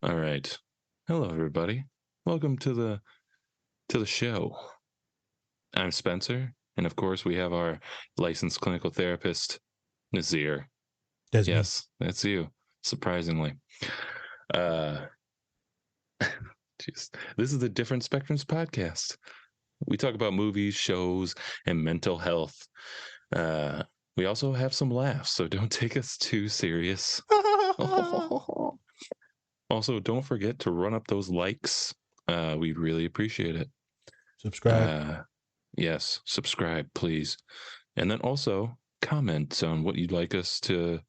All right. Hello, everybody. Welcome to the show. I'm Spencer, and of course, we have our licensed clinical therapist, Nazir. That's me. Yes, that's you. Surprisingly, uh, jeez, this is the Different Spectrums podcast. We talk about movies, shows, and mental health. Uh, we also have some laughs, so don't take us too serious. Also, don't forget to run up those likes. We'd really appreciate it. Subscribe. Uh, yes, subscribe, please. And then also comment on what you'd like us to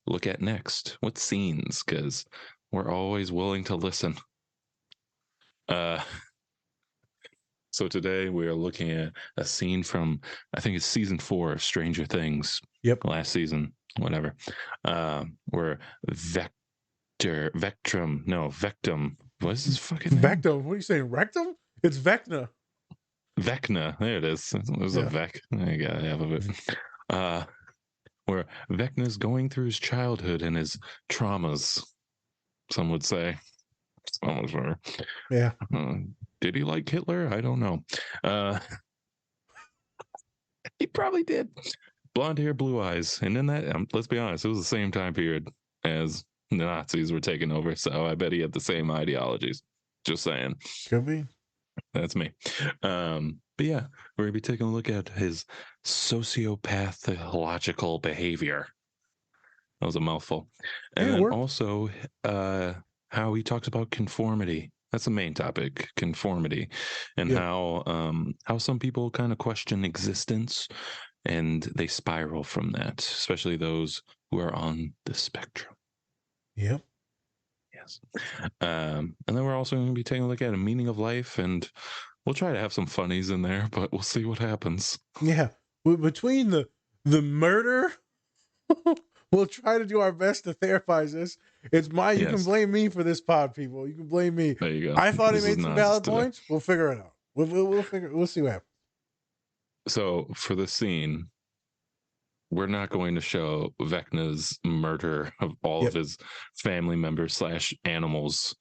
look at next. What scenes? Because we're always willing to listen. Uh, so today we are looking at a scene from, I think it's season 4 of Stranger Things. Yep. Last season, whatever. Where Vectum. What is his fucking name? Vectum. What are you saying? Rectum? It's Vecna. Vecna. There it is. There's a Yeah. Vec. I got half of it. Where Vecna's going through his childhood and his traumas, some would say. Some sure. Yeah. Did he like Hitler? I don't know. He probably did. Blonde hair, blue eyes. And then that, let's be honest, it was the same time period as the Nazis were taking over. So I bet he had the same ideologies. Just saying. Could be. That's me. But yeah, we're going to be taking a look at his sociopathological behavior. That was a mouthful. And Yeah, then worked. also how he talks about conformity. That's the main topic, conformity, and Yep. how some people kind of question existence and they spiral from that, especially those who are on the spectrum. Yep. Yes. And then we're also going to be taking a look at a meaning of life, and we'll try to have some funnies in there, but we'll see what happens. Yeah. Between the murder, we'll try to do our best to therapize this. It's my. You can Yes. blame me for this pod, people. You can blame me. There you go. I thought he This is made some not valid today. points. We'll figure it out. We'll figure. We'll see what happens. So for the scene, we're not going to show Vecna's murder of all of his family members / animals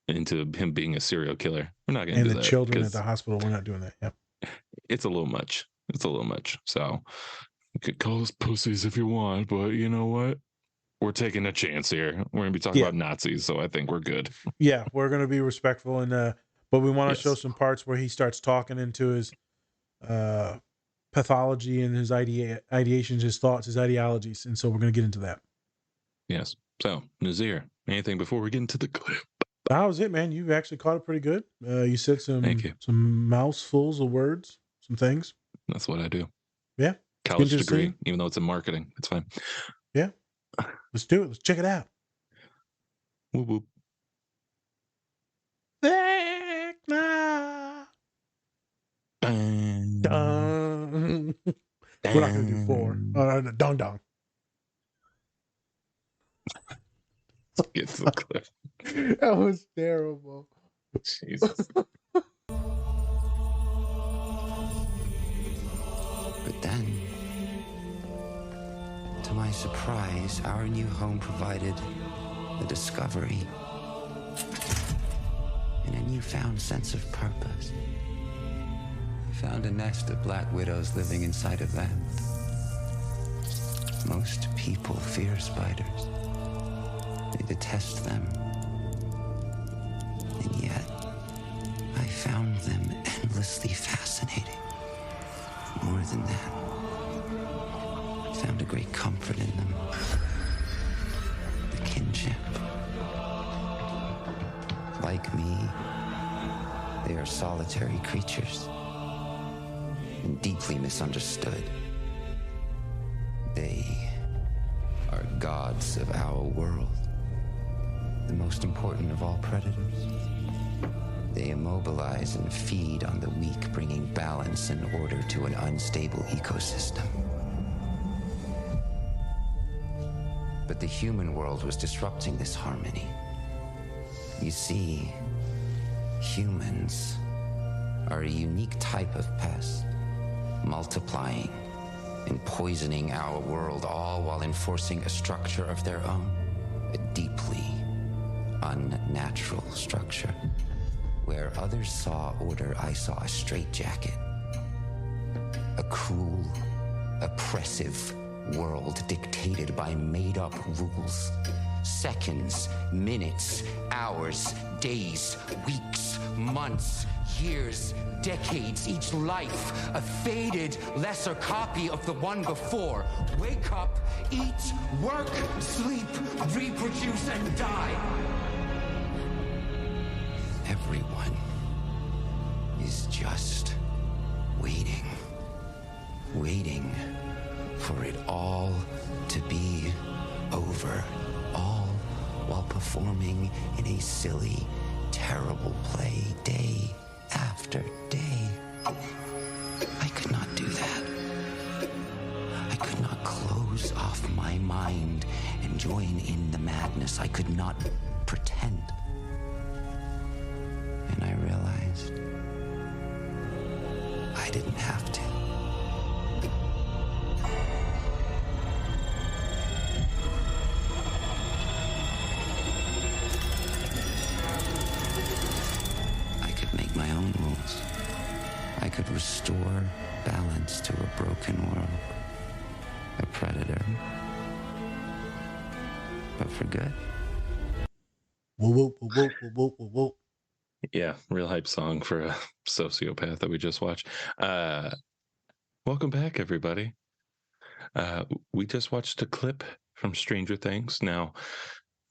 into him being a serial killer. We're not going to do And the that. children at the hospital. We're not doing that. Yep. It's a little much. It's a little much. So you could call us pussies if you want, but you know what? We're taking a chance here. We're going to be talking about Nazis, so I think we're good. Yeah, we're going to be respectful, and but we want to show some parts where he starts talking into his pathology and his ideations, his thoughts, his ideologies, and so we're going to get into that. Yes. So, Nazir, anything before we get into the clip? That was it, man. You've actually caught it pretty good. You said some mouthfuls of words, some things. That's what I do. Yeah. College degree, even though it's in marketing. It's fine. Yeah. Let's do it. Let's check it out. Whoop, whoop. Vecna. Dun. We're not going to do 4. Dong dong. Get to the clip. That was terrible. Jesus. But then, to my surprise, our new home provided a discovery and a newfound sense of purpose. I found a nest of black widows living inside of them. Most people fear spiders. They detest them. And yet, I found them endlessly fascinating. More than that, I found a great comfort in them. The kinship. Like me, they are solitary creatures and deeply misunderstood. They are gods of our world, the most important of all predators. They immobilize and feed on the weak, bringing balance and order to an unstable ecosystem. But the human world was disrupting this harmony. You see, humans are a unique type of pest, multiplying and poisoning our world, all while enforcing a structure of their own, a deeply unnatural structure. Where others saw order, I saw a straitjacket. A cruel, oppressive world dictated by made-up rules. Seconds, minutes, hours, days, weeks, months, years, decades, each life, a faded, lesser copy of the one before. Wake up, eat, work, sleep, reproduce, and die. Everyone is just waiting. Waiting for it all to be over. All while performing in a silly, terrible play day after day. I could not do that. I could not close off my mind and join in the madness. I could not pretend. And I realized I didn't have to. I could make my own rules. I could restore balance to a broken world. A predator. But for good. Whoa, whoa, whoa, whoa, whoa, whoa, whoa. Yeah, real hype song for a sociopath that we just watched. Welcome back, everybody. We just watched a clip from Stranger Things. Now,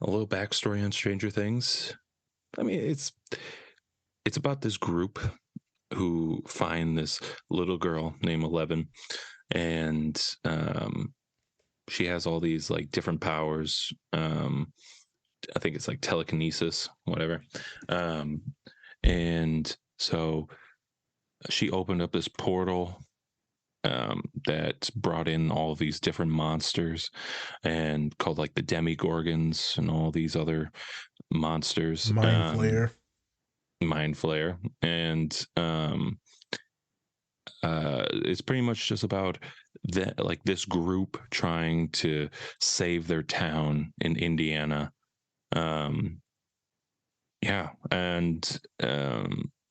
a little backstory on Stranger Things. I mean, it's about this group who find this little girl named 11, and she has all these like different powers. I think it's like telekinesis, whatever. And so she opened up this portal that brought in all these different monsters, and called like the Demigorgons and all these other monsters. Mind Flayer. Mind Flayer. And it's pretty much just about that, like this group trying to save their town in Indiana. Yeah, and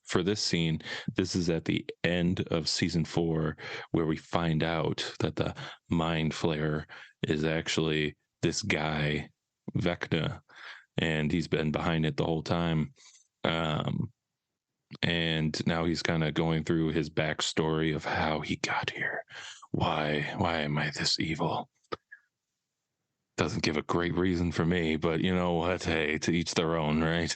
for this scene, this is at the end of season 4, where we find out that the Mind Flayer is actually this guy, Vecna, and he's been behind it the whole time. And now he's kind of going through his backstory of how he got here. Why am I this evil? Doesn't give a great reason for me, but you know what? Hey, to each their own, right?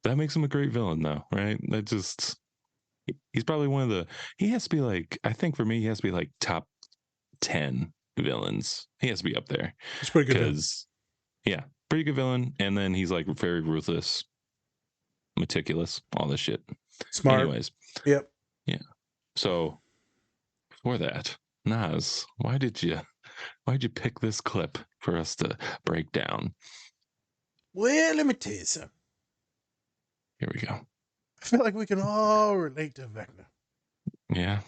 That makes him a great villain, though, right? That just, he's probably one of the, he has to be like, I think for me, he has to be like top 10 villains. He has to be up there. It's pretty good. Because, yeah, pretty good villain. And then he's like very ruthless, meticulous, all this shit. Smart. Anyways. Yep. Yeah. So for that, Nas, why'd you pick this clip for us to break down? Well, let me tell you something. Here we go. I feel like we can all relate to Vecna. Yeah.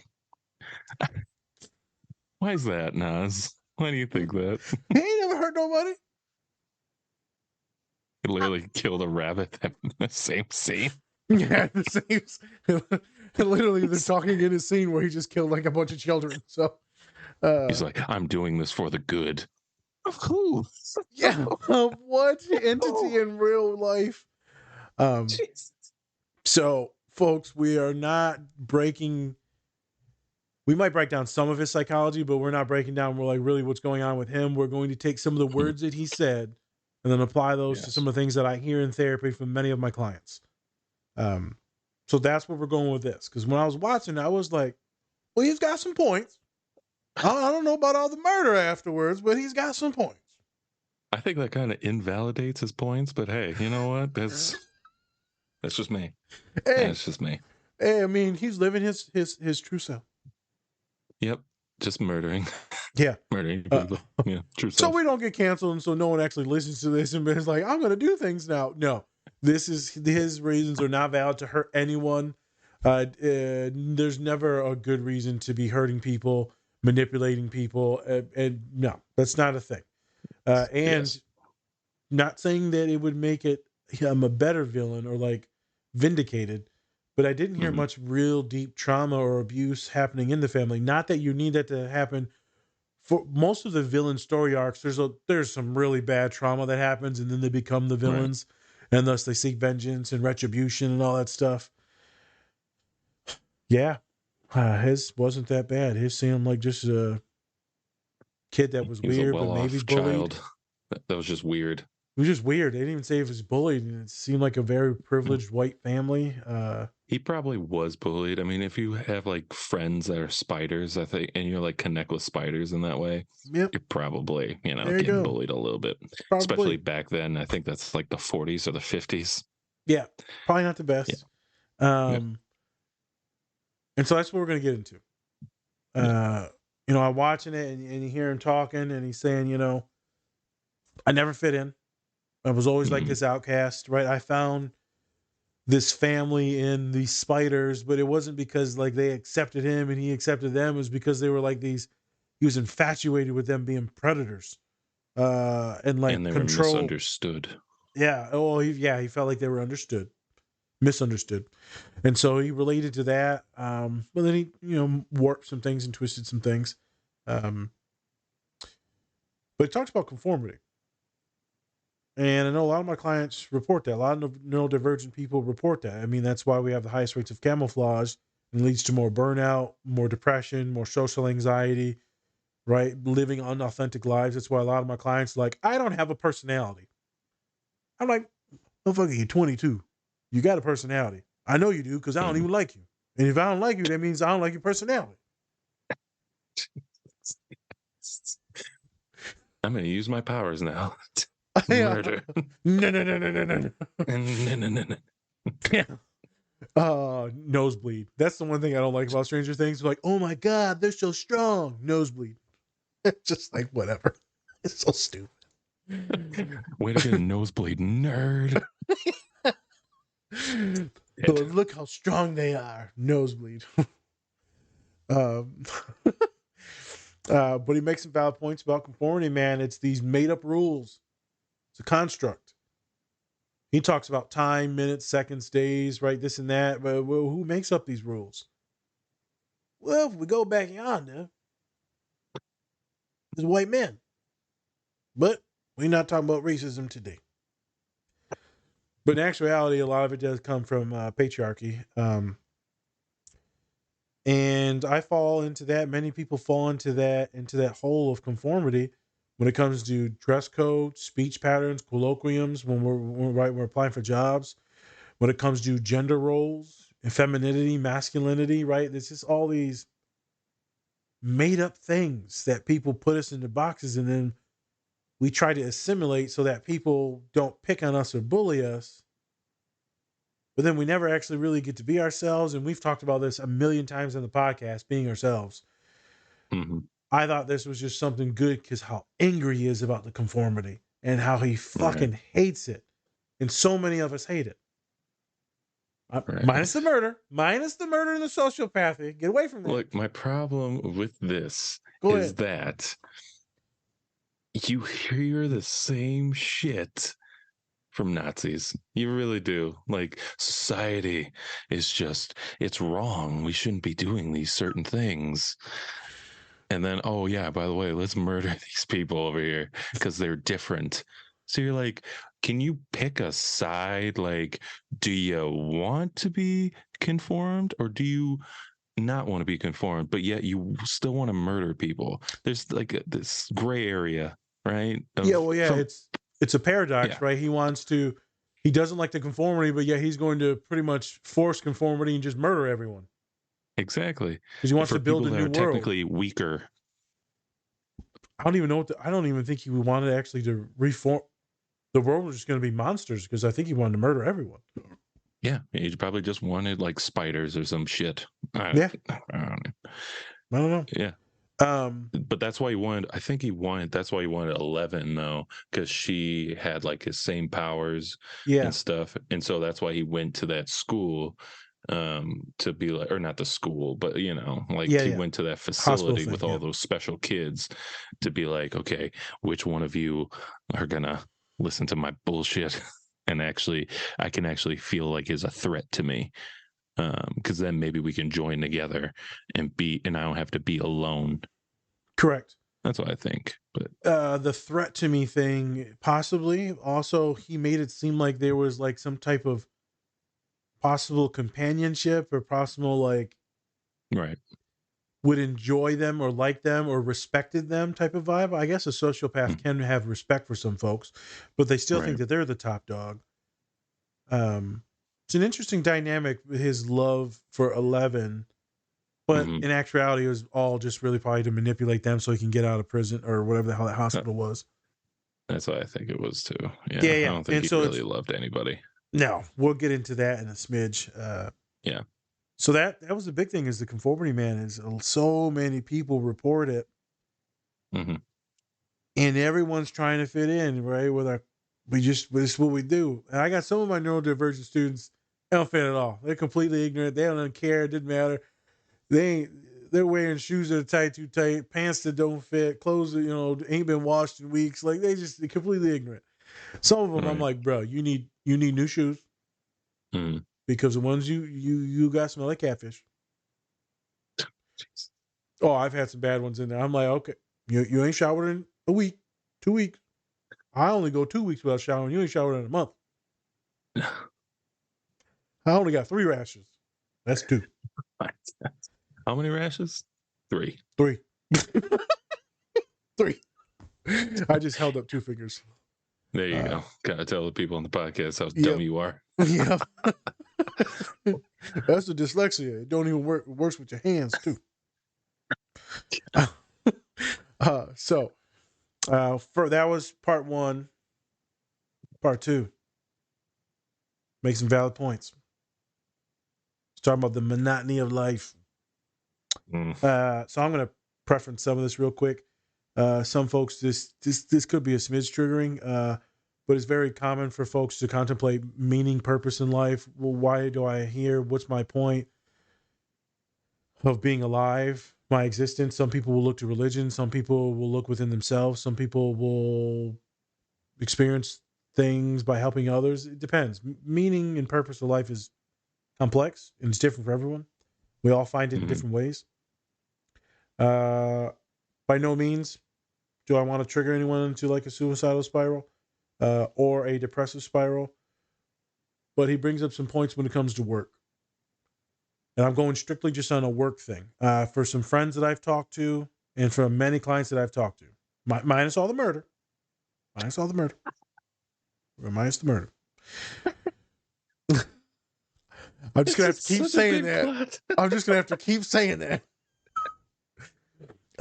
Why is that, Nas? Why do you think that? He ain't never hurt nobody. He literally killed a rabbit in the same scene. Yeah, the same. Literally, they're talking in a scene where he just killed like a bunch of children. So he's like, I'm doing this for the good. Of who? Yeah. What entity in real life? So, folks, we are not breaking. We might break down some of his psychology, but we're not breaking down like really what's going on with him. We're going to take some of the words that he said and then apply those to some of the things that I hear in therapy from many of my clients. So that's where we're going with this. Because when I was watching, I was like, well, he's got some points. I don't know about all the murder afterwards, but he's got some points. I think that kind of invalidates his points, but hey, you know what? That's just me. That's just me. Hey, I mean, he's living his true self. Yep. Just murdering. Yeah. Murdering people. Yeah. True self. So we don't get canceled, and so no one actually listens to this and is like, I'm going to do things now. No. His reasons are not valid to hurt anyone. There's never a good reason to be hurting people, manipulating people, and no, that's not a thing. Not saying that it would make it him a better villain or like vindicated, but I didn't hear Mhm. much real deep trauma or abuse happening in the family. Not that you need that to happen for most of the villain story arcs. There's some really bad trauma that happens, and then they become the Right. villains, and thus they seek vengeance and retribution and all that stuff. Yeah, his wasn't that bad. His seemed like just a kid that was He was a weird, but maybe well-off bullied. child. That was just weird. It was just weird. They didn't even say if it was bullied, and it seemed like a very Mm. privileged white family. He probably was bullied. I mean, if you have like friends that are spiders, I think, and you're like connect with spiders in that way, Yep, you're probably, there you getting go. bullied a little bit. Especially Probably, back then. I think that's like the 40s or the 50s. yeah, probably not the Yeah. best. Yeah. And so that's what we're gonna get into. Yeah. Uh, I'm watching it, and you hear him talking, and he's saying, I never fit in. I was always like Mhm. this outcast, right? I found this family in these spiders, but it wasn't because like they accepted him and he accepted them. It was because they were like these. He was infatuated with them being predators, and And like they were control. misunderstood. Yeah. Oh, he felt like they were misunderstood, and so he related to that. But then he, warped some things and twisted some things. Um, but he talks about conformity. And I know a lot of my clients report that. A lot of neurodivergent people report that. I mean, that's why we have the highest rates of camouflage and leads to more burnout, more depression, more social anxiety, right? Living unauthentic lives. That's why a lot of my clients are like, I don't have a personality. I'm like, motherfucker, you're 22. You got a personality. I know you do because I don't Mhm. even like you. And if I don't like you, that means I don't like your personality. I'm going to use my powers now. Yeah. Murder. No, no, no, no, no, no. No. Yeah. Nosebleed. That's the one thing I don't like about Stranger Things. Like, oh my god, they're so strong. Nosebleed. It's just like whatever. It's so stupid. Way to get a nosebleed, nerd. Look how strong they are. Nosebleed. um, but he makes some valid points about conformity, man. It's these made up rules. It's a construct. He talks about time, minutes, seconds, days, right? This and that. But well, who makes up these rules? Well, if we go back yonder, there's white men. But we're not talking about racism today. But in actuality, a lot of it does come from patriarchy. And I fall into that. Many people fall into that hole of conformity when it comes to dress code, speech patterns, colloquiums, when we're applying for jobs, when it comes to gender roles, femininity, masculinity, right? There's just all these made up things that people put us into boxes, and then we try to assimilate so that people don't pick on us or bully us. But then we never actually really get to be ourselves. And we've talked about this a million times in the podcast, being ourselves. Mm-hmm. I thought this was just something good because how angry he is about the conformity and how he Right. fucking hates it. And so many of us hate it. Right. Minus the murder, and the sociopathy. Get away from that. Look, my problem with this Go is ahead. that you hear the same shit from Nazis. You really do. Like, society is just, it's wrong. We shouldn't be doing these certain things. And then, oh, yeah, by the way, let's murder these people over here because they're different. So you're like, can you pick a side? Like, do you want to be conformed or do you not want to be conformed, but yet you still want to murder people? There's like this gray area, right? Yeah, Of well, yeah, from, it's a paradox, yeah, right? He doesn't like the conformity, but yet he's going to pretty much force conformity and just murder everyone exactly. because he wants For to build people a that new are world. technically weaker. I don't even know I don't even think he wanted actually to reform. The world was just going to be monsters because I think he wanted to murder everyone. Yeah, he probably just wanted like spiders or some shit. Yeah, I don't know. I don't know. Yeah. But that's why he wanted, I think he wanted, that's why he wanted 11 though, because she had like his same powers Yeah, and stuff. And so that's why he went to that school to be like, or not the school, but like yeah, he yeah. went to that Hospital facility thing. with all Yeah, those special kids to be like, okay, which one of you are gonna listen to my bullshit and I can actually feel like is a threat to me. Because then maybe we can join together and I don't have to be alone. Correct. That's what I think. But the threat to me thing, possibly. Also, he made it seem like there was like some type of possible companionship or possible like right. would enjoy them or like them or respected them type of vibe. I guess a sociopath can have respect for some folks, but they still think Right. that they're the top dog. It's an interesting dynamic, his love for 11, but in actuality, it was all just really probably to manipulate them so he can get out of prison or whatever the hell that hospital was. That's what I think it was too. Yeah. Yeah. I don't think And he so really loved anybody. No, we'll get into that in a smidge. Yeah. So that was the big thing is the conformity man is so many people report it, and everyone's trying to fit in, right? This is what we do. And I got some of my neurodivergent students, they don't fit at all. They're completely ignorant. They don't care. It didn't matter. They're wearing shoes that are tight too tight, pants that don't fit, clothes that ain't been washed in weeks. Like they're completely ignorant. Some of them, I'm like, bro, you need new shoes. Because the ones you got smell like catfish. Jeez. Oh, I've had some bad ones in there. I'm like, okay, you ain't showered in a week, 2 weeks. I only go 2 weeks without showering. You ain't showered in a month. I only got 3 rashes. That's 2. How many rashes? 3. 3. 3. I just held up 2 fingers. There you go. Gotta tell the people on the podcast how dumb you are. Yeah. That's the dyslexia. It don't even work. It works with your hands too. For that was part 1. Part 2. Make some valid points. It's talking about the monotony of life. So I'm going to preference some of this real quick. Some folks, this could be a smidge triggering, but it's very common for folks to contemplate meaning, purpose in life. Well, why do I here? What's my point of being alive, my existence? Some people will look to religion. Some people will look within themselves. Some people will experience things by helping others. It depends. Meaning and purpose of life is complex and it's different for everyone. We all find it in different ways. By no means do I want to trigger anyone into like a suicidal spiral or a depressive spiral. But he brings up some points when it comes to work. And I'm going strictly just on a work thing. For some friends that I've talked to and from many clients that I've talked to, minus all the murder. Minus all the murder. Minus the murder. I'm just going to have to keep saying that. I'm just going to have to keep saying that.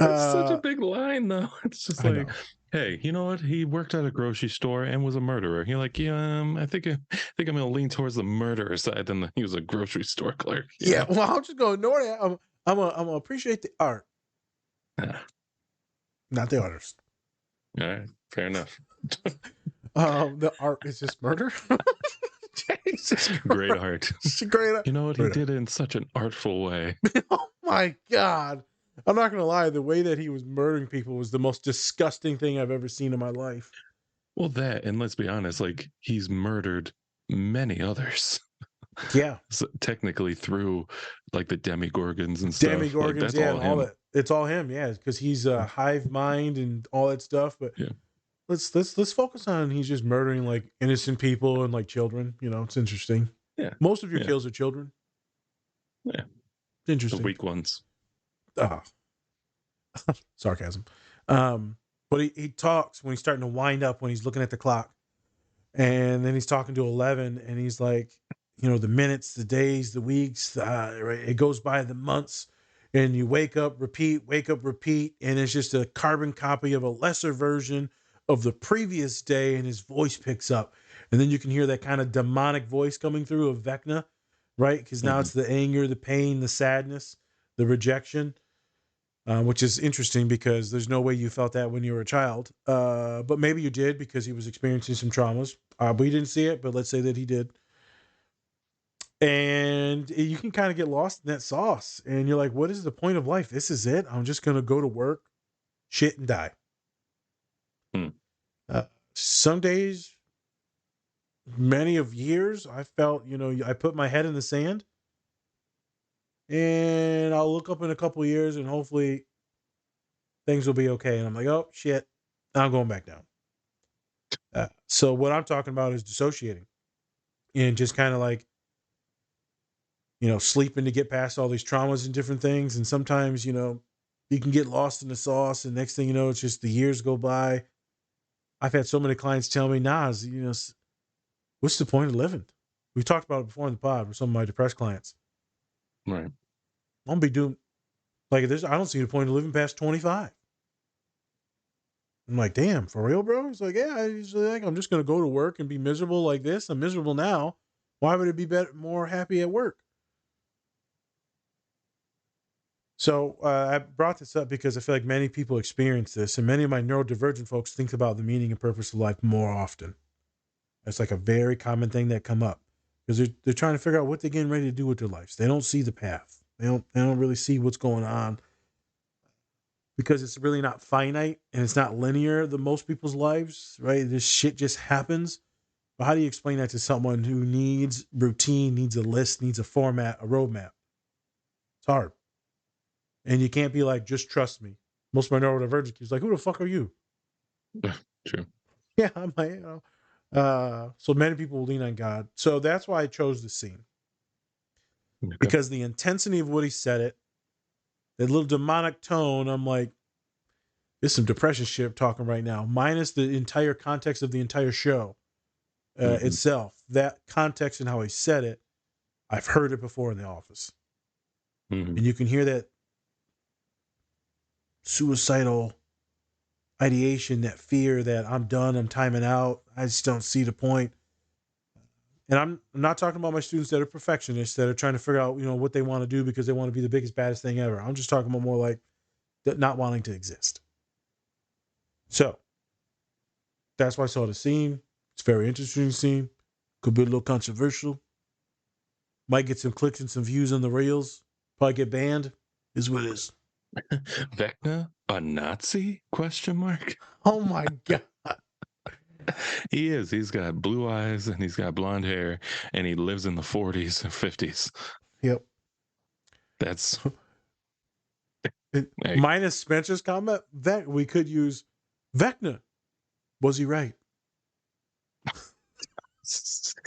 It's such a big line, though. It's just like, hey, you know what? He worked at a grocery store and was a murderer. You're like, yeah, I think I'm going to lean towards the murderer side than he was a grocery store clerk. Yeah, well, I'm just going to ignore that. I'm gonna appreciate the art, not the artist. All right, fair enough. The art is just murder. Jesus, great art. Great art. You know what? He did it in such an artful way. Oh my God. I'm not going to lie. The way that he was murdering people was the most disgusting thing I've ever seen in my life. Well, and let's be honest, like he's murdered many others. Yeah. So, technically through like the demigorgons and stuff. Demigorgons, like, yeah, all that. It's all him, yeah, because he's a hive mind and all that stuff. But yeah. Let's focus on he's just murdering like innocent people and like children. It's interesting. Yeah. Most of your kills are children. Yeah. It's interesting. The weak ones. Sarcasm. But he talks when he's starting to wind up, when he's looking at the clock, and then he's talking to 11, and he's like, the minutes, the days, the weeks, right? It goes by the months, and you wake up, repeat, and it's just a carbon copy of a lesser version of the previous day, and his voice picks up, and then you can hear that kind of demonic voice coming through of Vecna, right? Because now it's the anger, the pain, the sadness, the rejection. Which is interesting because there's no way you felt that when you were a child. But maybe you did because he was experiencing some traumas. We didn't see it, but let's say that he did. And you can kind of get lost in that sauce. And you're like, what is the point of life? This is it. I'm just going to go to work, shit, and die. some days, many of years, I felt, I put my head in the sand and I'll look up in a couple of years and hopefully things will be okay. And I'm like, oh shit, I'm going back down. So what I'm talking about is dissociating and just kind of like, sleeping to get past all these traumas and different things. And sometimes, you can get lost in the sauce and next thing you know, it's just the years go by. I've had so many clients tell me, Nas, what's the point of living? We talked about it before in the pod with some of my depressed clients. Right. I'm gonna be doing like this. I don't see the point of living past 25. I'm like, damn, for real, bro? He's like, yeah. He's like, I'm just gonna go to work and be miserable like this. I'm miserable now. Why would it be better, more happy at work? So I brought this up because I feel like many people experience this, and many of my neurodivergent folks think about the meaning and purpose of life more often. It's like a very common thing that come up because they're trying to figure out what they're getting ready to do with their lives. They don't see the path. They don't really see what's going on because it's really not finite and it's not linear. Most people's lives, right? This shit just happens. But how do you explain that to someone who needs routine, needs a list, needs a format, a roadmap? It's hard. And you can't be like, just trust me. Most of my neurodivergent kids like, who the fuck are you? True. Yeah, I'm like, so many people lean on God. So that's why I chose the scene. Okay. Because the intensity of what he said it, that little demonic tone, I'm like, there's some depression shit talking right now, minus the entire context of the entire show itself. That context and how he said it, I've heard it before in the office. And you can hear that suicidal ideation, that fear that I'm done, I'm timing out, I just don't see the point. And I'm not talking about my students that are perfectionists that are trying to figure out, what they want to do because they want to be the biggest, baddest thing ever. I'm just talking about more like not wanting to exist. So that's why I saw the scene. It's a very interesting scene. Could be a little controversial. Might get some clicks and some views on the reels. Probably get banned. Is what it is. Vecna, a Nazi? Question mark. Oh my God. He is. He's got blue eyes and he's got blonde hair and he lives in the 40s and 50s. Yep. That's minus Spencer's comment. That we could use Vecna. Was he right?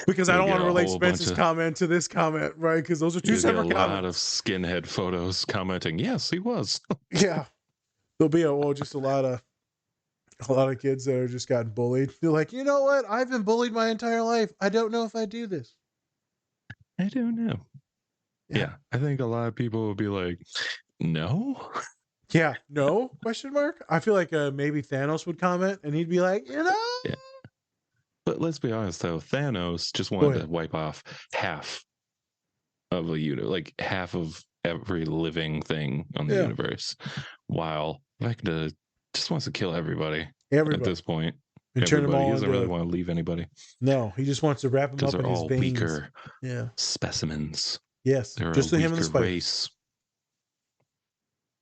Because I don't want to relate Spencer's comment to this comment, right? Because those are two separate comments. A lot of skinhead photos commenting, yes, he was. Yeah. There'll be a lot of kids that are just gotten bullied. They're like, you know what? I've been bullied my entire life. I don't know if I do this. I don't know. Yeah. I think a lot of people will be like, no. Yeah, no? Question mark? I feel like maybe Thanos would comment and he'd be like, Yeah. But let's be honest, though. Thanos just wanted to wipe off half of a universe, like half of every living thing on the universe, while Vecna just wants to kill everybody. At this point. And turn them all he doesn't really want to leave anybody. No, he just wants to wrap them up in his veins. Weaker specimens. Yes, they're just a him and the spiders. Race.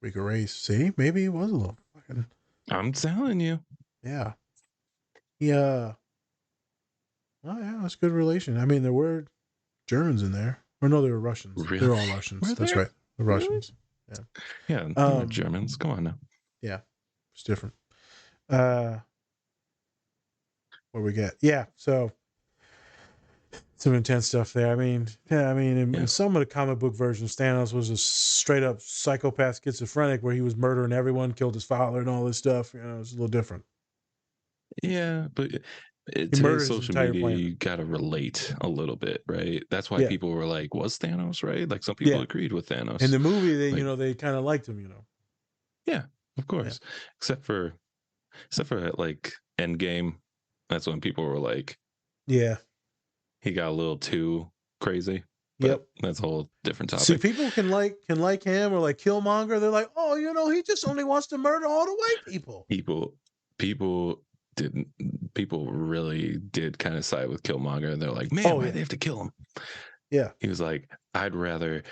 Weaker race. See, maybe he was a little fucking. I'm telling you. Yeah. Yeah. Oh yeah, that's a good relation. I mean, there were Germans in there. Or no, they were Russians. Really? They're all Russians. That's right. The Russians. Really? Yeah. Yeah, Germans. Come on now. Yeah. It's different. What we get? Yeah, so some intense stuff there. I mean, in some of the comic book versions, Thanos was a straight up psychopath schizophrenic where he was murdering everyone, killed his father and all this stuff. It was a little different. Yeah, but today's social media, you gotta relate a little bit, right? That's why people were like, "Was Thanos right?" Like some people agreed with Thanos. In the movie, they they kind of liked him, Yeah, of course. Yeah. Except for like Endgame, that's when people were like, "Yeah, he got a little too crazy." But that's a whole different topic. See, people can like him or like Killmonger. They're like, "Oh, he just only wants to murder all the white people." People really did kind of side with Killmonger, and they're like, man, why do they have to kill him? Yeah. He was like, I'd rather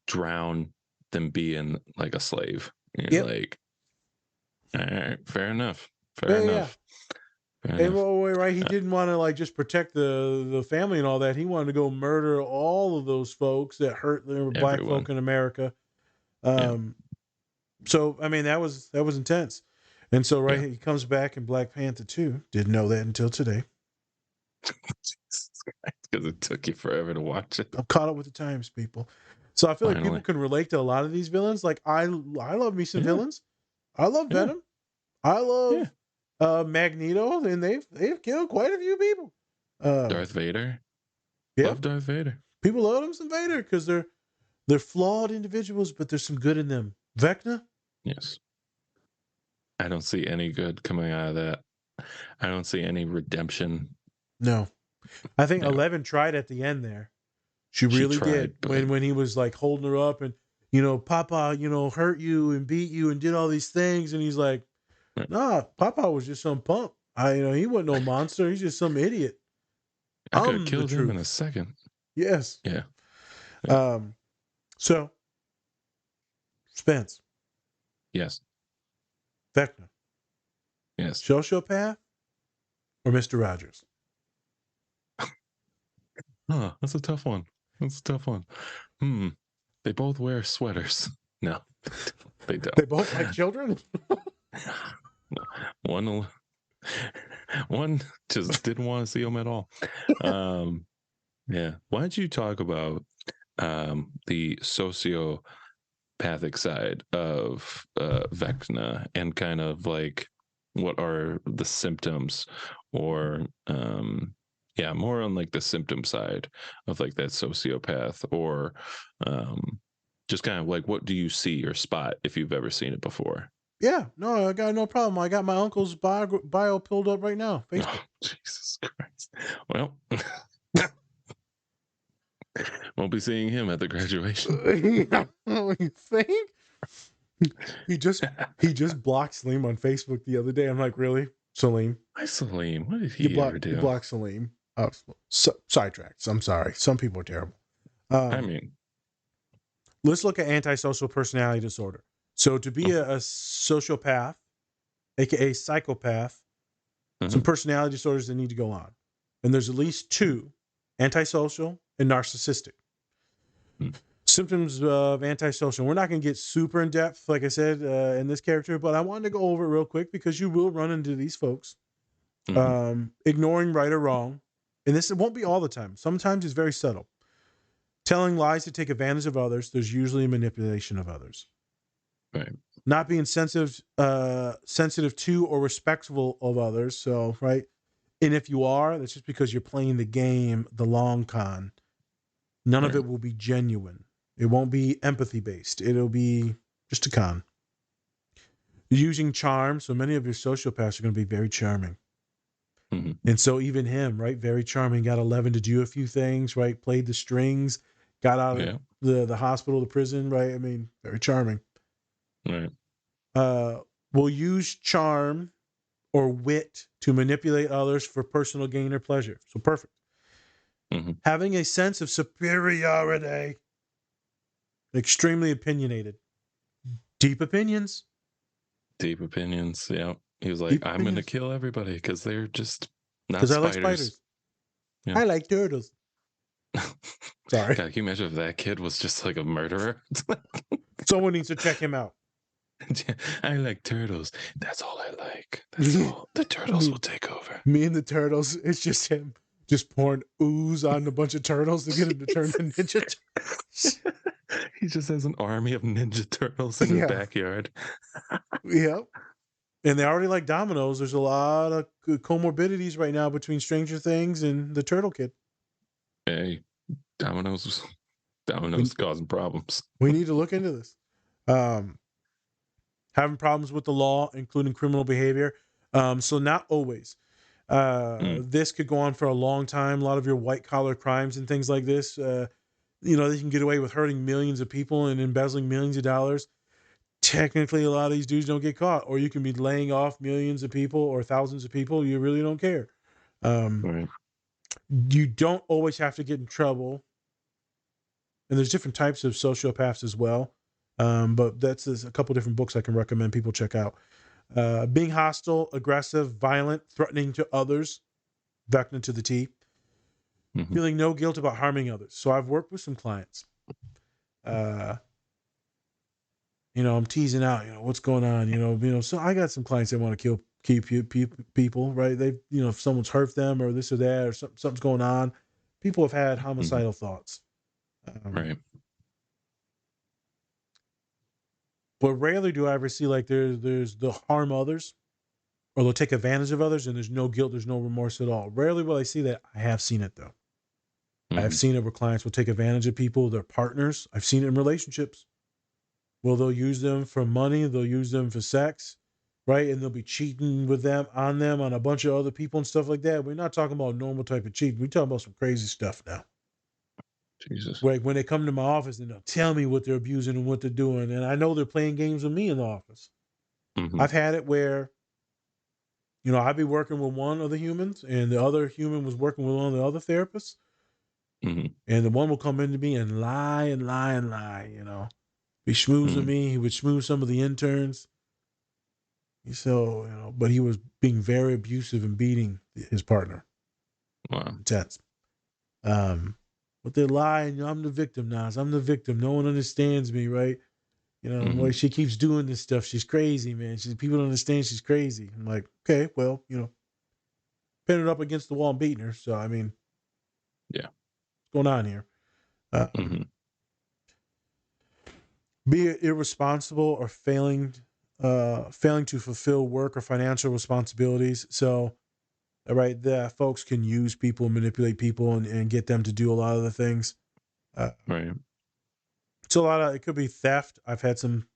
drown than be in like a slave. Like, all right, fair enough. And And right, he didn't want to like just protect the family and all that. He wanted to go murder all of those folks that hurt the black Everyone. folk in America. Yeah. So I mean that was intense. And so Yeah. he comes back in Black Panther 2. Didn't know that until today. Because it took you forever to watch it. I'm caught up with the times, people. So I feel like people Finally. can relate to a lot of these villains. Like I love me some Yeah. villains. I love Yeah. Venom. I love Magneto, and they've killed quite a few people. Darth Vader. Yeah, Love Darth Vader. people love them some Vader because they're flawed individuals, but there's some good in them. Vecna. Yes. I don't see any good coming out of that. I don't see any redemption. No, I think No. 11 tried at the end there. She really tried, did but- when he was like holding her up and Papa, hurt you and beat you and did all these things, and he's like, Right. nah, Papa was just some punk. He wasn't no monster. He's just some idiot. I could I'm have the killed him in truth. a second. Yes. Yeah. So Spence, Yes. Vecna, Yes. sociopath, or Mr. Rogers? Huh. That's a tough one. They both wear sweaters. No, they don't. They both like children. One just didn't want to see him at all. Yeah. Why don't you talk about the sociopathic side of Vecna and kind of like what are the symptoms, or more on like the symptom side of like that sociopath, or just kind of like what do you see or spot if you've ever seen it before? Yeah, no, I got no problem. I got my uncle's bio pulled up right now. Facebook. Oh, Jesus Christ. Well, won't be seeing him at the graduation. You think? He just blocked Salim on Facebook the other day. I'm like, really, Salim? Hi, Salim. What did he ever do? You blocked Salim. Sidetracked. I'm sorry. Some people are terrible. I mean, let's look at antisocial personality disorder. So to be a sociopath, aka psychopath, some personality disorders that need to go on. And there's at least two: antisocial and narcissistic. Symptoms of antisocial. We're not going to get super in depth, like I said, in this character, but I wanted to go over it real quick because you will run into these folks. Ignoring right or wrong. And it won't be all the time. Sometimes it's very subtle. Telling lies to take advantage of others. There's usually a manipulation of others. right. Not being sensitive to or respectful of others. So, right. And if you are, that's just because you're playing the game, the long con. None of it will be genuine. It won't be empathy based. It'll be just a con. Using charm. So many of your sociopaths are going to be very charming. And so even him, right? Very charming. Got 11 to do a few things, right? Played the strings, got out of the hospital, the prison, right? I mean, very charming. Right. Will use charm or wit to manipulate others for personal gain or pleasure. So perfect. Having a sense of superiority. Extremely opinionated. Deep opinions. Yeah. He was like, I'm going to kill everybody because they're just not spiders. I like spiders. Yeah. I like turtles. Sorry. God, can you imagine if that kid was just like a murderer? Someone needs to check him out. I like turtles. That's all I like. That's all. The turtles will take over. Me and the turtles. It's just him just pouring ooze on a bunch of turtles to get him to turn to Ninja Turtles. He just has an army of Ninja Turtles in his backyard. Yep. And they already like dominoes. There's a lot of comorbidities right now between Stranger Things and the Turtle Kid. Hey, dominoes causing problems. We need to look into this. Having problems with the law, including criminal behavior. So not always. This could go on for a long time. A lot of your white collar crimes and things like this, they can get away with hurting millions of people and embezzling millions of dollars. Technically, a lot of these dudes don't get caught, or you can be laying off millions of people or thousands of people. You really don't care. Right. You don't always have to get in trouble. And there's different types of sociopaths as well. But there's a couple different books I can recommend people check out. Being hostile, aggressive, violent, threatening to others, Vecna to the T. Mm-hmm. Feeling no guilt about harming others. So I've worked with some clients. I'm teasing out, what's going on, so I got some clients that want to keep people, right? They, if someone's hurt them or this or that, or something's going on, people have had homicidal thoughts. Right. But rarely do I ever see like there's they'll harm others or they'll take advantage of others and there's no guilt, there's no remorse at all. Rarely will I see that. I have seen it though. I have seen it where clients will take advantage of people, their partners. I've seen it in relationships. Well, they'll use them for money, they'll use them for sex, right? And they'll be cheating with them on a bunch of other people and stuff like that. We're not talking about normal type of cheating. We're talking about some crazy stuff now. Jesus. Like when they come to my office and they'll tell me what they're abusing and what they're doing. And I know they're playing games with me in the office. I've had it where, I'd be working with one of the humans and the other human was working with one of the other therapists. And the one will come into me and lie and lie and lie. Be schmoozing me. He would schmooze some of the interns. So, but he was being very abusive and beating his partner. Wow. Intense. But they lie, and I'm the victim now. I'm the victim. No one understands me, right? Like she keeps doing this stuff. She's crazy, man. People don't understand she's crazy. I'm like, okay, well, pinning her up against the wall and beating her. So, I mean, yeah. What's going on here? Be irresponsible or failing to fulfill work or financial responsibilities. So, right, the folks can use people, manipulate people, and get them to do a lot of the things. Right. So it could be theft. I've had some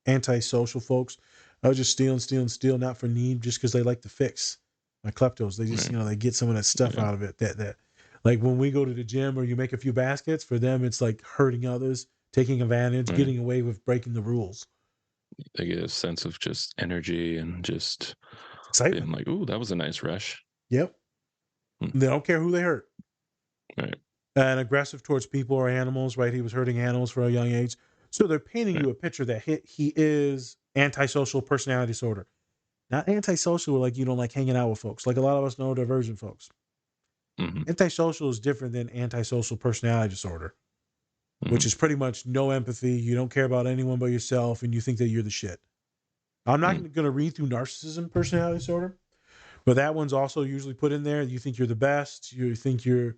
antisocial folks. I was just steal, not for need, just because they like to fix. My kleptos, they just, they get some of that stuff out of it. That like when we go to the gym or you make a few baskets, for them, it's like hurting others, taking advantage, getting away with breaking the rules. They get a sense of just energy and just excitement. Being like, ooh, that was a nice rush. Yep. They don't care who they hurt. Right. And aggressive towards people or animals, right? He was hurting animals for a young age. So they're painting you a picture that he is antisocial personality disorder. Not antisocial like you don't like hanging out with folks. Like a lot of us neurodivergent folks. Antisocial is different than antisocial personality disorder, which is pretty much no empathy. You don't care about anyone but yourself and you think that you're the shit. I'm not going to read through narcissism personality disorder, but that one's also usually put in there. You think you're the best. You think you're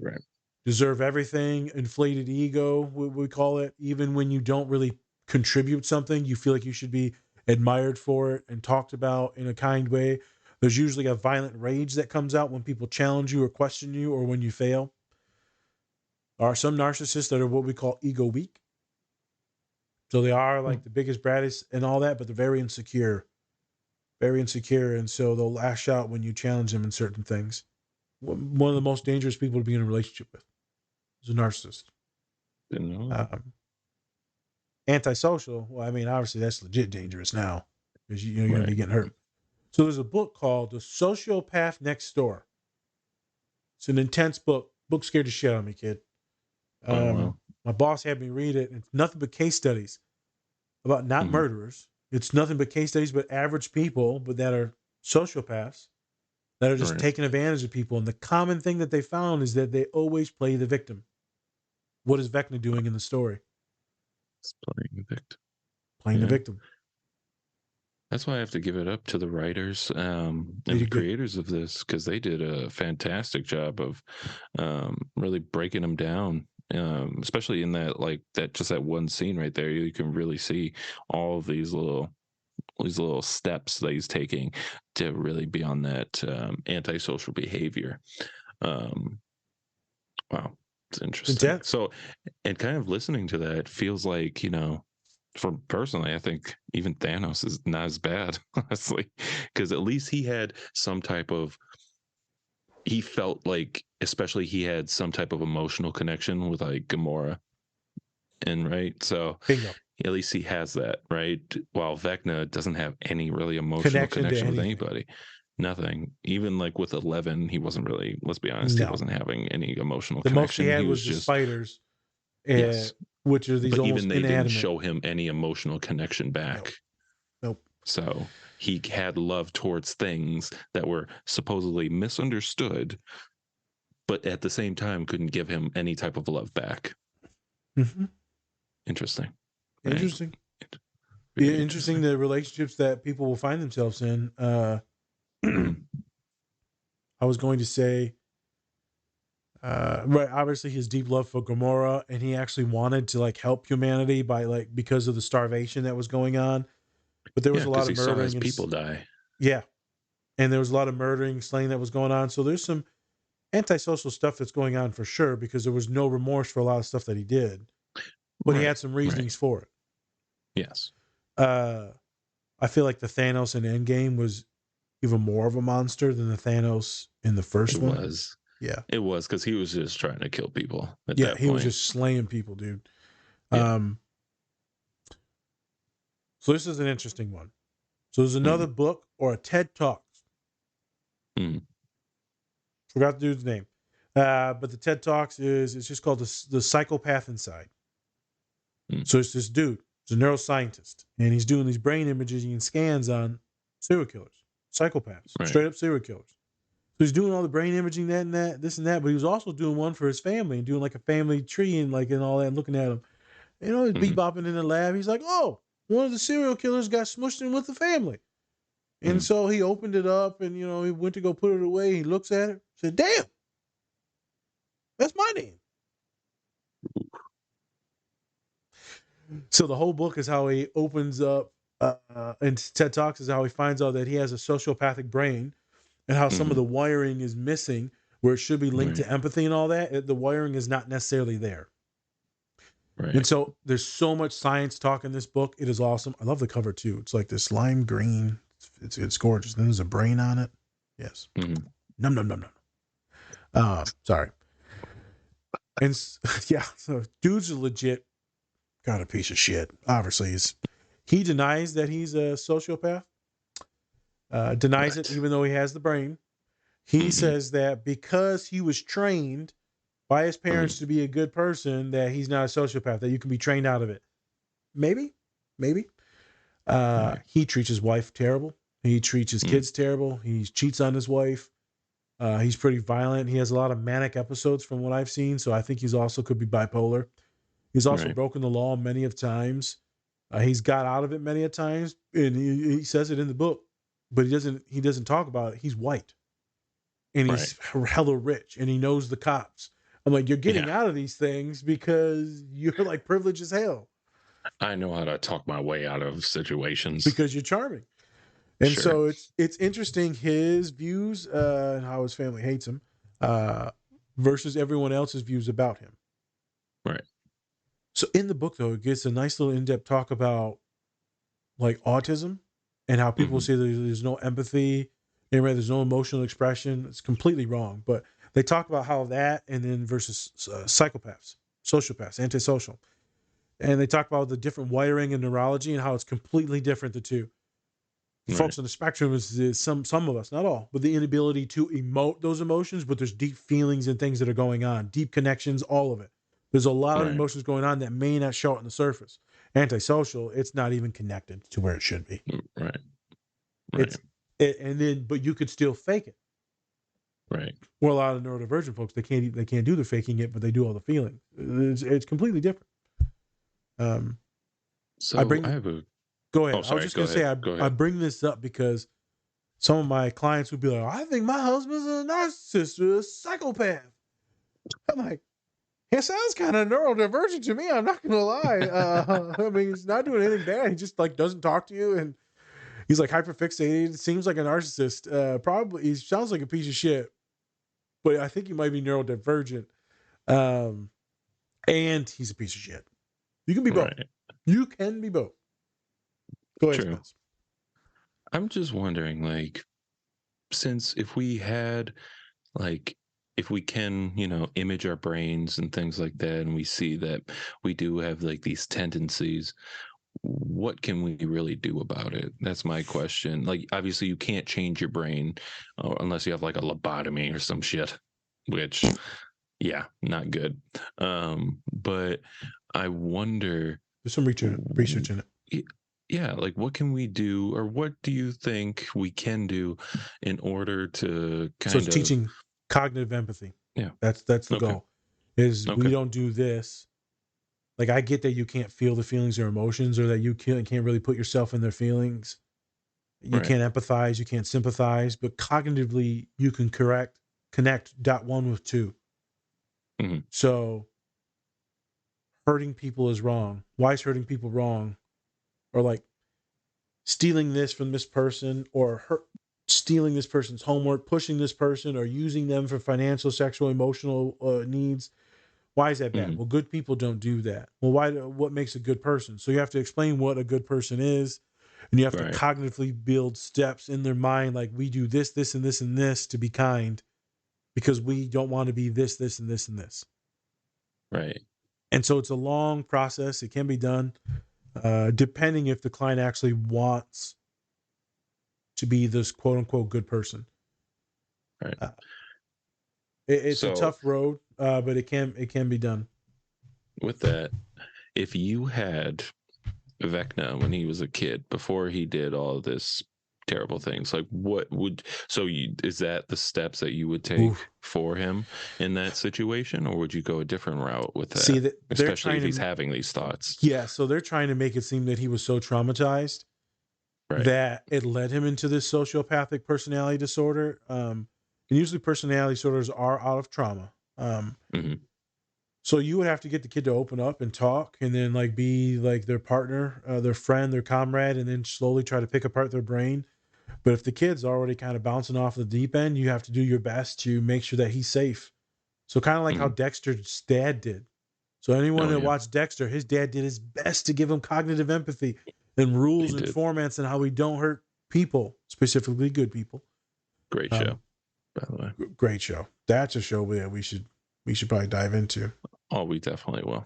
deserve everything. Inflated ego, we call it. Even when you don't really contribute something, you feel like you should be admired for it and talked about in a kind way. There's usually a violent rage that comes out when people challenge you or question you or when you fail. There are some narcissists that are what we call ego weak. So they are like the biggest, baddest and all that, but they're very insecure. Very insecure. And so they'll lash out when you challenge them in certain things. One of the most dangerous people to be in a relationship with is a narcissist. Didn't know. Antisocial, well, I mean, obviously that's legit dangerous now because you're going to be getting hurt. So there's a book called The Sociopath Next Door. It's an intense book. Book scared the shit out of me, kid. My boss had me read it. It's nothing but case studies about not murderers. It's nothing but case studies, but average people, but that are sociopaths that are just taking advantage of people. And the common thing that they found is that they always play the victim. What is Vecna doing in the story? It's playing the victim. Playing the victim. That's why I have to give it up to the writers and the creators of this, because they did a fantastic job of really breaking them down. Especially in that one scene right there, you can really see all of these little steps that he's taking to really be on that antisocial behavior. Wow, it's interesting. So, and kind of listening to that feels like, for personally, I think even Thanos is not as bad, honestly, because at least he had some type of. He felt like, especially, he had some type of emotional connection with like Gamora, and so bingo. At least he has that, right? While Vecna doesn't have any really emotional connection with anybody. Nothing. Even like with 11, he wasn't really. Let's be honest, he wasn't having any emotional connection. The most he had was just the spiders. Yes, which are these. But almost even they inanimate. didn't show him any emotional connection back. Nope. So he had love towards things that were supposedly misunderstood, but at the same time couldn't give him any type of love back. Mm-hmm. Interesting. Interesting. Very Interesting the relationships that people will find themselves in. Mhm. I was going to say, right, obviously his deep love for Gamora, and he actually wanted to like help humanity by like because of the starvation that was going on. But there Yeah, was a lot because of he saw his murdering and people die. yeah, and there was a lot of murdering, slaying that was going on. So there's some antisocial stuff that's going on for sure because there was no remorse for a lot of stuff that he did, but he Right. had some Right. reasonings for it. Yes. I feel like the Thanos in Endgame was even more of a monster than the Thanos in the first It one. was. Yeah. It was because he was just trying to kill people at Yeah, that he was point. just slaying people, dude. Yeah. So this is an interesting one. So there's another Mm. book or a TED Talk. Mm. Forgot the dude's name. But the TED Talks it's just called the Psychopath Inside. Mm. So it's this dude, he's a neuroscientist, and he's doing these brain imaging and scans on serial killers, psychopaths, Right. straight up serial killers. So he's doing all the brain imaging, that and that, this and that, but he was also doing one for his family and doing like a family tree and like and all that and looking at him. You know, he's Mm-hmm. bebopping in the lab. He's like, oh, one of the serial killers got smushed in with the family. And so he opened it up and, you know, he went to go put it away. He looks at it, said, damn, that's my name. So the whole book is how he opens up, and TED Talks is how he finds out that he has a sociopathic brain and how some of the wiring is missing where it should be linked to empathy and all that. The wiring is not necessarily there. Right. And so there's so much science talk in this book. It is awesome. I love the cover too. It's like this lime green. It's gorgeous. Then there's a brain on it. Yes. Mm-hmm. Num num num num. Sorry. And yeah, so dude's a legit got a piece of shit. Obviously, he denies that he's a sociopath. Denies it, even though he has the brain. He says that because he was trained by his parents to be a good person, that he's not a sociopath. That you can be trained out of it. Maybe. He treats his wife terrible. He treats his kids terrible. He cheats on his wife. He's pretty violent. He has a lot of manic episodes from what I've seen. So I think he's also could be bipolar. He's also broken the law many of times. He's got out of it many a times, and he says it in the book, but he doesn't talk about it. He's white, and he's hella rich, and he knows the cops. I'm like, you're getting out of these things because you're like privileged as hell. I know how to talk my way out of situations because you're charming. And so it's interesting his views and how his family hates him versus everyone else's views about him. Right. So in the book, though, it gets a nice little in-depth talk about like autism and how people say there's no empathy, and there's no emotional expression. It's completely wrong. But they talk about how that and then versus psychopaths, sociopaths, antisocial. And they talk about the different wiring and neurology and how it's completely different, the two. Folks on the spectrum is some of us, not all, but the inability to emote those emotions, but there's deep feelings and things that are going on, deep connections, all of it. There's a lot of emotions going on that may not show it on the surface. Antisocial, it's not even connected to where it should be. Right. But you could still fake it. Right. Well, a lot of neurodivergent folks, they can't do the faking it, but they do all the feeling. It's completely different. So I have a. Go ahead. Oh, sorry, I was just going to say, I bring this up because some of my clients would be like, I think my husband's a narcissist or a psychopath. I'm like, it sounds kind of neurodivergent to me. I'm not going to lie. I mean, he's not doing anything bad. He just like doesn't talk to you. And he's like hyperfixated. Seems like a narcissist. Probably he sounds like a piece of shit, but I think he might be neurodivergent. And he's a piece of shit. You can be both. You can be both. Go ahead, Spence. I'm just wondering, like, since if we had, like, if we can, image our brains and things like that, and we see that we do have like these tendencies, what can we really do about it? That's my question. Like, obviously, you can't change your brain unless you have like a lobotomy or some shit, which, yeah, not good. But I wonder. There's some research in it. yeah, like what can we do, or what do you think we can do in order to So it's kind of, teaching cognitive empathy. yeah, That's the okay, goal. Is we okay, don't do this. Like I get that you can't feel the feelings or emotions, or that you can't really put yourself in their feelings. You right, can't empathize, you can't sympathize, but cognitively you can connect dot one with two. hmm, So hurting people is wrong. Why is hurting people wrong? Or like stealing this from this person, or stealing this person's homework, pushing this person, or using them for financial, sexual, emotional needs. Why is that bad? hmm, Well, good people don't do that. Well, why? What makes a good person? So you have to explain what a good person is, and you have to right, cognitively build steps in their mind, like we do this, this, and this, and this to be kind, because we don't want to be this, this, and this, and this. right, And so it's a long process. It can be done, depending if the client actually wants to be this quote unquote good person. right. Uh, it's a So tough road, but it can be done. with that, if you had Vecna when he was a kid before he did all this terrible things, like what would, so you, is that the steps that you would take Oof. for him in that situation, or would you go a different route with See that, that they're especially trying if he's to, having these thoughts? yeah. So they're trying to make it seem that he was so traumatized Right. that it led him into this sociopathic personality disorder. And usually personality disorders are out of trauma. Hmm. So you would have to get the kid to open up and talk, and then like be like their partner, their friend, their comrade, and then slowly try to pick apart their brain. But if the kid's already kind of bouncing off the deep end, you have to do your best to make sure that he's safe. So kind of like how Hmm. Dexter's dad did. So anyone Oh that yeah, watched Dexter, his dad did his best to give him cognitive empathy and rules he and did. formats and how we don't hurt people, specifically good people. Great show, Um, by the way. Great show. That's a show that we should probably dive into. Oh, we definitely will.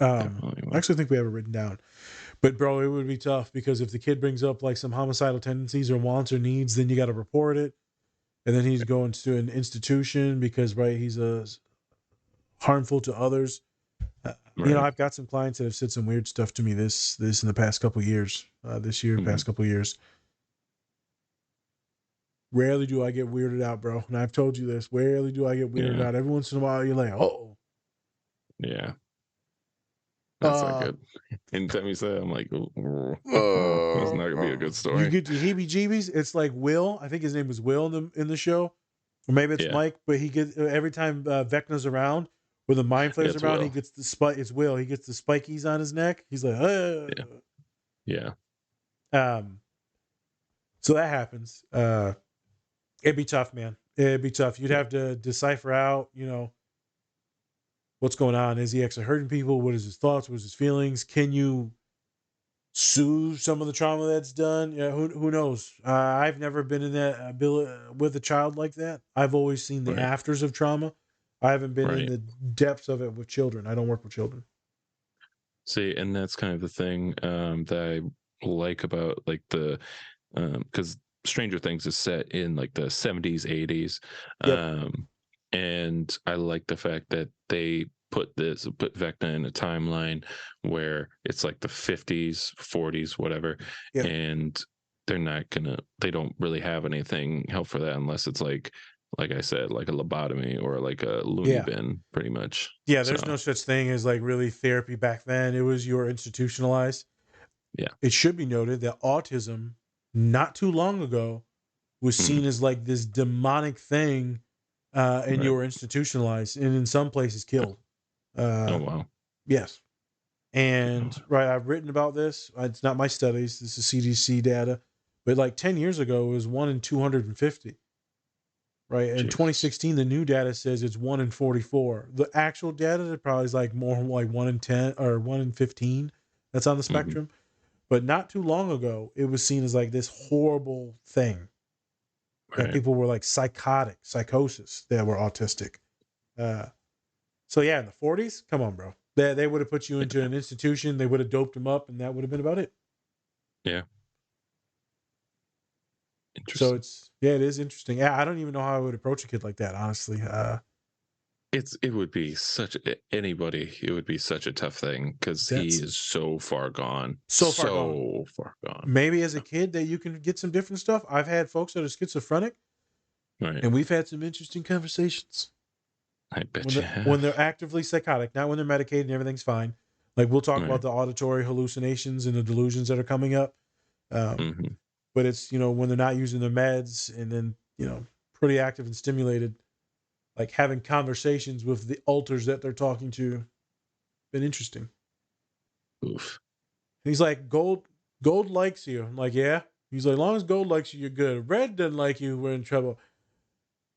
Definitely I will. actually think we have it written down. But bro, it would be tough because if the kid brings up like some homicidal tendencies or wants or needs, then you got to report it, and then he's going to an institution because right he's harmful to others. Right. I've got some clients that have said some weird stuff to me this in the past couple of years. This year, Hmm. past couple of years. Rarely do I get weirded out, bro. And I've told you this. Rarely do I get weirded Yeah. out. Every once in a while, you're like, oh, Yeah. That's not uh, good. Anytime you say that, I'm like, it's not gonna be a good you story. get the heebie-jeebies. It's like Will. I think his name was Will in the show, or maybe it's Yeah. Mike. But he gets every time Vecna's around, when the mind Yeah, flayer's it's around, he Will. gets the spike. It's Will. He gets the spikies on his neck. He's like, Yeah. Yeah. um. So that happens. It'd be tough, man. It'd be tough. You'd Yeah. have to decipher out, what's going on. Is he actually hurting people? What is his thoughts? What is his feelings? Can you soothe some of the trauma that's done? Yeah, who knows? I've never been in that ability with a child like that. I've always seen the Right. afters of trauma. I haven't been in Right. the depths of it with children. I don't work with children. See, and that's kind of the thing that I like about like the because Stranger Things is set in like the 70s, 80s. Yep. And I like the fact that they put Vecna in a timeline where it's like the 50s, 40s, whatever, Yep. and they don't really have anything help for that unless it's like I said, like a lobotomy or like a loony Yeah. bin, pretty much. Yeah. So There's no such thing as like really therapy back then. It was you were institutionalized. yeah. It should be noted that autism, not too long ago, was Mhm. seen as like this demonic thing, and you Right. were institutionalized and in some places killed. Oh Uh, wow. yes. Oh, And right, I've written about this. It's not my studies. This is CDC data, but like 10 years ago, it was 1 in 250. Right. In Jesus. 2016, the new data says it's 1 in 44. The actual data probably is like more like 1 in 10 or 1 in 15 that's on the Hmm. spectrum. But not too long ago, it was seen as like this horrible thing that Right. people were like psychosis that were autistic. Uh, so yeah, in the 40s, come on, bro. They would have put you into Yeah. an institution. They would have doped them up, and that would have been about it. Yeah. So Interesting. it is interesting. Yeah, I don't even know how I would approach a kid like that, honestly. it would be such a tough thing because he That's is so far gone. so far gone. So far gone. Maybe as a kid that you can get some different stuff. I've had folks that are schizophrenic, Right. and we've had some interesting conversations. I bet When you they're, have. when they're actively psychotic, not when they're medicated and everything's fine. Like we'll talk Right. about the auditory hallucinations and the delusions that are coming up. Mhm. But it's, when they're not using their meds and then, pretty active and stimulated, like having conversations with the alters that they're talking to. Been interesting. Oof. And he's like, gold likes you. I'm like, yeah. He's like, as long as gold likes you, you're good. Red doesn't like you, we're in trouble.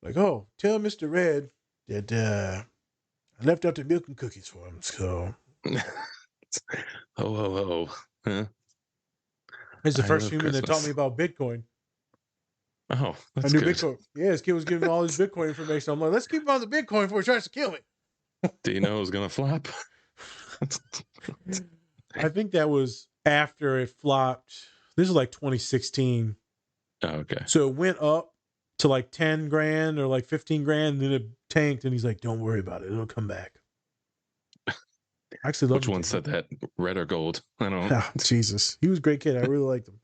Like, oh, tell Mr. Red that I left out the milk and cookies for him. So Oh. Huh? he's the I first love human that taught Christmas. me about Bitcoin. Oh, I that's knew good. Bitcoin. Yeah, this kid was giving me all his Bitcoin information. I'm like, let's keep him on the Bitcoin before he tries to kill me. Do you know it was gonna flop? I think that was after it flopped. This is like 2016. Oh, okay. So it went up to like 10 grand or like 15 grand, and then it tanked. And he's like, don't worry about it. It'll come back. I actually love Which one said that? Red or gold? I don't. Oh, Jesus. He was a great kid. I really liked him.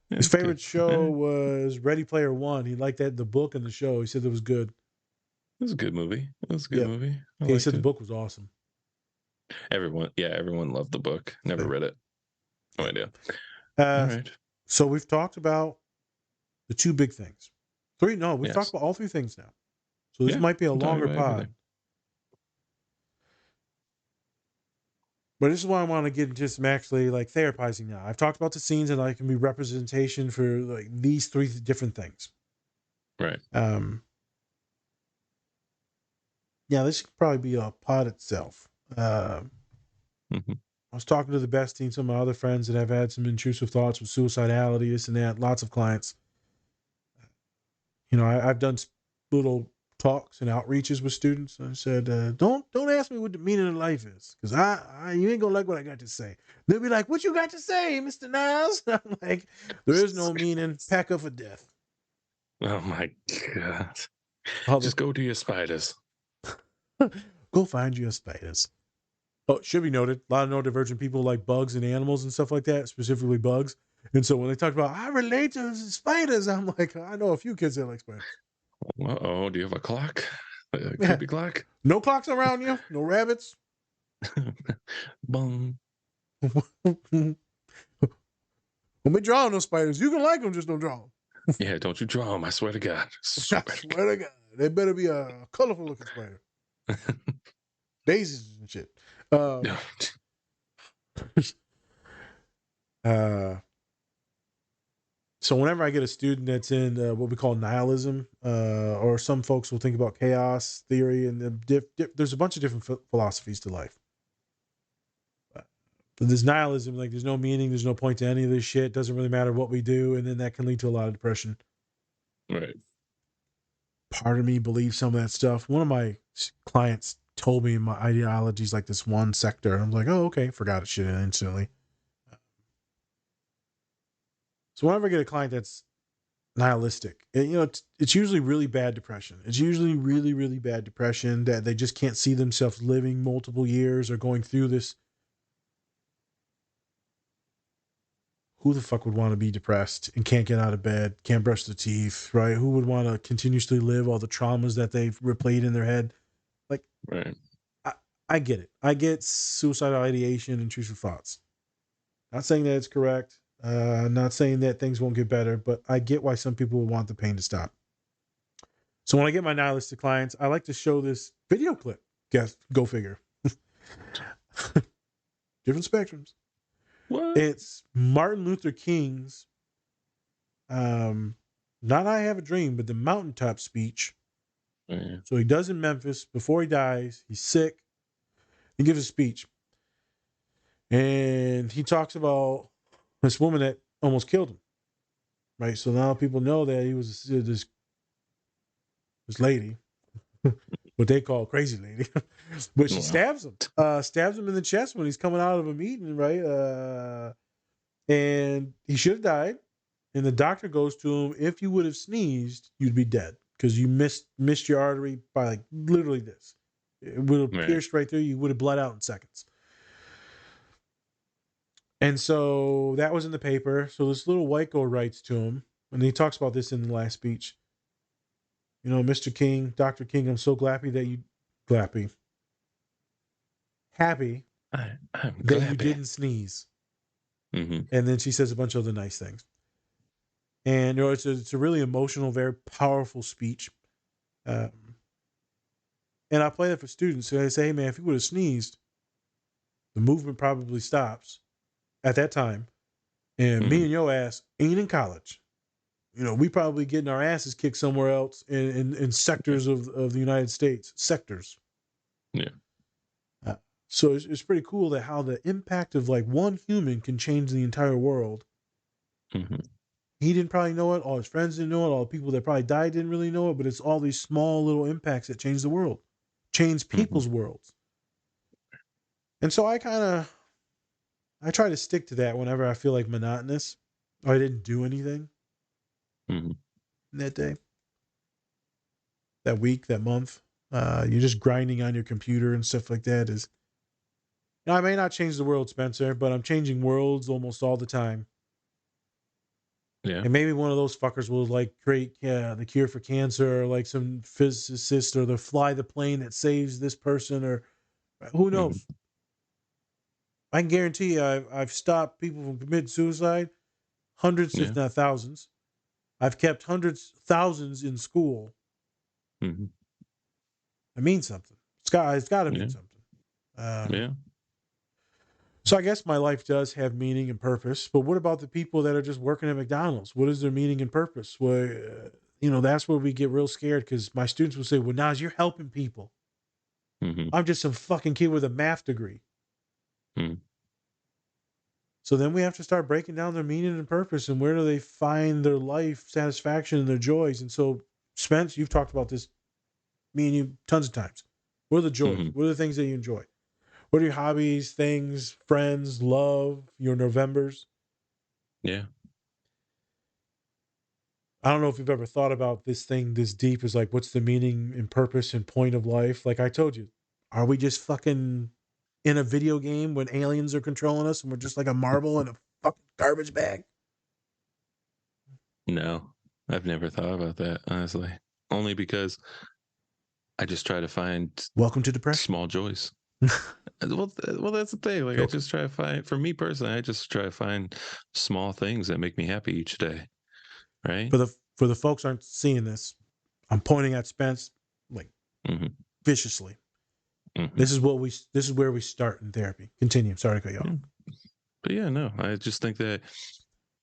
His It's good. favorite show was Ready Player One. He liked that, the book and the show. He said it was good. It was a good movie. It was a good Yeah. movie. I He liked said the it. book was awesome. Everyone loved the book. Never Yeah. read it. No idea. Uh, All right. So we've talked about the two big things. Three? No, we've Yes. talked about all three things now. So this Yeah, might be a I'm talking longer about pod. everything. But this is why I want to get into some actually like therapizing now. I've talked about the scenes and like can be representation for like these three different things. Right. Yeah, this could probably be a pod itself. Mhm. I was talking to the best team, some of my other friends that have had some intrusive thoughts with suicidality, this and that. Lots of clients. I've done little talks and outreaches with students. I said, don't ask me what the meaning of life is, because you ain't gonna like what I got to say. They'll be like, what you got to say, Mr. Niles? I'm like, there is no meaning. Pack up for death. Oh my god. Although, Just go to your spiders. go find your spiders. Oh, it should be noted, a lot of neurodivergent people like bugs and animals and stuff like that, specifically bugs. And so when they talk about, I relate to spiders, I'm like, I know a few kids that like spiders. Uh-oh, do you have a clock? A Yeah. creepy clock? No clocks around you, no rabbits. Bung. When we draw on those spiders, you can like them, just don't draw them. Yeah, don't you draw them, I swear to God. I swear to God, they better be a colorful looking spider. Daisies and shit. So whenever I get a student that's in what we call nihilism, or some folks will think about chaos theory, and there's a bunch of different philosophies to life. But there's nihilism, like there's no meaning, there's no point to any of this shit. Doesn't really matter what we do, and then that can lead to a lot of depression. Right. Part of me believes some of that stuff. One of my clients told me my ideology is like this one sector. I'm like, oh, okay, forgot it shit instantly. So whenever I get a client that's nihilistic, it's usually really bad depression. It's usually really, really bad depression that they just can't see themselves living multiple years or going through this. Who the fuck would want to be depressed and can't get out of bed, can't brush their teeth, right? Who would want to continuously live all the traumas that they've replayed in their head? Like, Right. I get it. I get suicidal ideation, intrusive thoughts. Not saying that it's correct. Not saying that things won't get better, but I get why some people want the pain to stop. So when I get my nihilistic clients, I like to show this video clip. Guess, go figure. Different spectrums. What? It's Martin Luther King's, not I Have a Dream, but the mountaintop speech. Yeah. So he does in Memphis before he dies. He's sick. He gives a speech. And he talks about this woman that almost killed him. Right? So now people know that he was this lady, what they call crazy lady. But she stabs him in the chest when he's coming out of a meeting, right? And he should have died. And the doctor goes to him, if you would have sneezed, you'd be dead because you missed your artery by like literally this. It would have Right. pierced right through you, would have bled out in seconds. And so that was in the paper. So this little white girl writes to him, and he talks about this in the last speech. You know, Mr. King, Dr. King, I'm so happy that you happy I'm that you clappy. didn't sneeze. Mm-hmm. And then she says a bunch of other nice things. And you know, it's a really emotional, very powerful speech. Um, and I play that for students. So I say, hey man, if you would have sneezed, the movement probably stops at that time. And me Mm-hmm. and your ass ain't in college. You know, we probably getting our asses kicked somewhere else in sectors of the United States, sectors. Yeah. Uh, so it's pretty cool that how the impact of like one human can change the entire world. Mm-hmm. He didn't probably know it. All his friends didn't know it. All the people that probably died didn't really know it. But it's all these small little impacts that change the world, change Mm-hmm. people's worlds. And so I try to stick to that whenever I feel like monotonous or I didn't do anything Mm-hmm. that day, that week, that month. You're just grinding on your computer and stuff like that. Is now, I may not change the world, Spencer, but I'm changing worlds almost all the time. Yeah. And maybe one of those fuckers will like create the cure for cancer, or like some physicist, or they'll fly the plane that saves this person, or who knows? Mm-hmm. I can guarantee you, I've stopped people from committing suicide, hundreds, if Yeah. not thousands. I've kept hundreds, thousands in school. Mm-hmm. It means something. It's got to mean Yeah. something. Um, Yeah. so I guess my life does have meaning and purpose. But what about the people that are just working at McDonald's? What is their meaning and purpose? Well, you know, that's where we get real scared because my students will say, "Well, Nas, you're helping people. Mm-hmm. I'm just some fucking kid with a math degree." Mm-hmm. So then we have to start breaking down their meaning and purpose and where do they find their life satisfaction and their joys. And so, Spence, you've talked about this, me and you, tons of times. What are the joys? Mm-hmm. What are the things that you enjoy? What are your hobbies, things, friends, love, your Novembers? Yeah. I don't know if you've ever thought about this thing this deep is like, what's the meaning and purpose and point of life? Like I told you, are we just fucking in a video game when aliens are controlling us and we're just like a marble in a fucking garbage bag? No, I've never thought about that, honestly. Only because I just try to find Welcome to depression. small joys. Well, that's the thing. Like, I Joking. just try to find, for me personally, I just try to find small things that make me happy each day. Right. For the folks aren't seeing this, I'm pointing at Spence like Mm-hmm. viciously. Mm-hmm. This is where we start in therapy. Continue. Sorry to cut you off. Yeah. But yeah, no, I just think that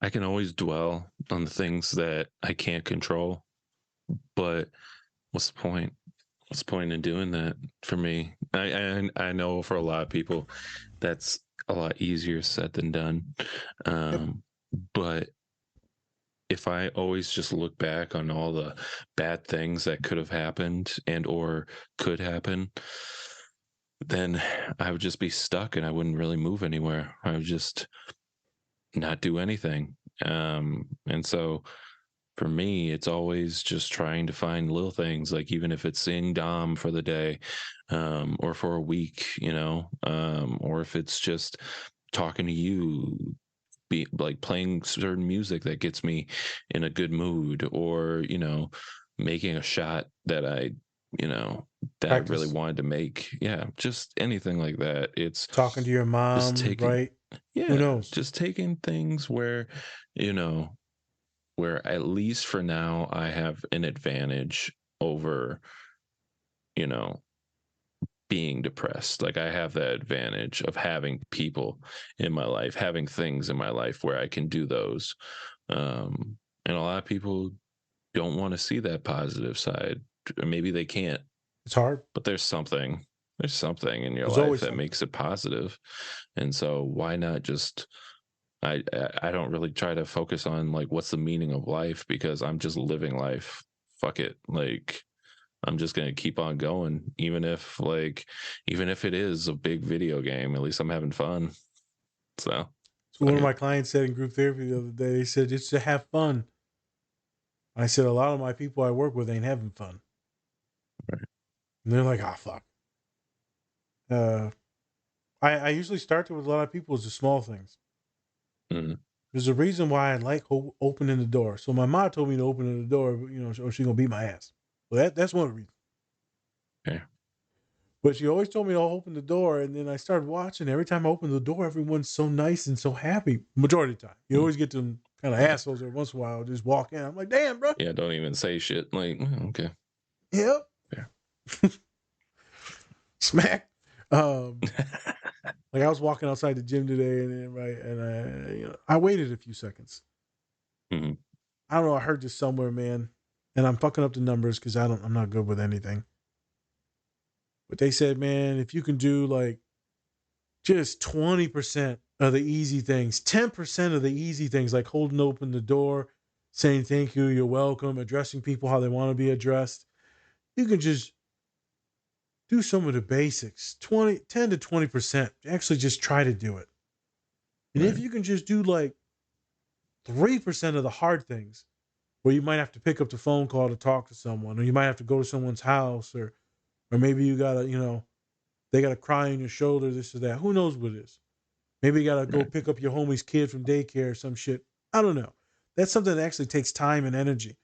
I can always dwell on the things that I can't control. But what's the point? What's the point in doing that for me? I know for a lot of people that's a lot easier said than done. Yep. But if I always just look back on all the bad things that could have happened and or could happen, then I would just be stuck and I wouldn't really move anywhere. I would just not do anything. And so for me, it's always just trying to find little things, like even if it's seeing Dom for the day, or for a week, or if it's just talking to you, be like playing certain music that gets me in a good mood, or making a shot you know that I really Practice wanted to make. Yeah, just anything like that. It's talking to your just mom, taking, right? Who yeah, knows? just taking things you know where at least for now I have an advantage over, you know, being depressed. Like, I have that advantage of having people in my life, having things in my life where I can do those. And a lot of people don't want to see that positive side. Or maybe they can't, It's hard. but there's something in your There's life always that something. makes it positive. And so why not just I don't really try to focus on like what's the meaning of life, because I'm just living life. Fuck it. Like, I'm just gonna keep on going, even if it is a big video game. At least I'm having fun. So So fuck one of it. my clients said in group therapy the other day, they said it's to have fun. I said a lot of my people I work with ain't having fun. Right. And they're like, ah, fuck. I usually start with a lot of people is the small things. Mm-hmm. There's a reason why I like opening the door. So my mom told me to open the door, or she's gonna beat my ass. Well, that's one reason. Okay. But she always told me to open the door, and then I started watching. Every time I open the door, everyone's so nice and so happy. Majority of the time, you always get them kind of assholes every once in a while just walk in. I'm like, damn, bro. Yeah, don't even say shit. Like, okay. Yep. Yeah. Smack. Like I was walking outside the gym today, and I waited a few seconds. Mm-hmm. I don't know. I heard this somewhere, man, and I'm fucking up the numbers because I'm not good with anything. But they said, man, if you can do like just 20% of the easy things, 10% of the easy things, like holding open the door, saying thank you, you're welcome, addressing people how they want to be addressed, you can just do some of the basics. 10 to 20%. Actually, just try to do it. And Right. if you can just do like 3% of the hard things, where you might have to pick up the phone call to talk to someone, or you might have to go to someone's house, or maybe you gotta, they gotta cry on your shoulder, this or that. Who knows what it is? Maybe you gotta go Right. pick up your homie's kid from daycare or some shit. I don't know. That's something that actually takes time and energy.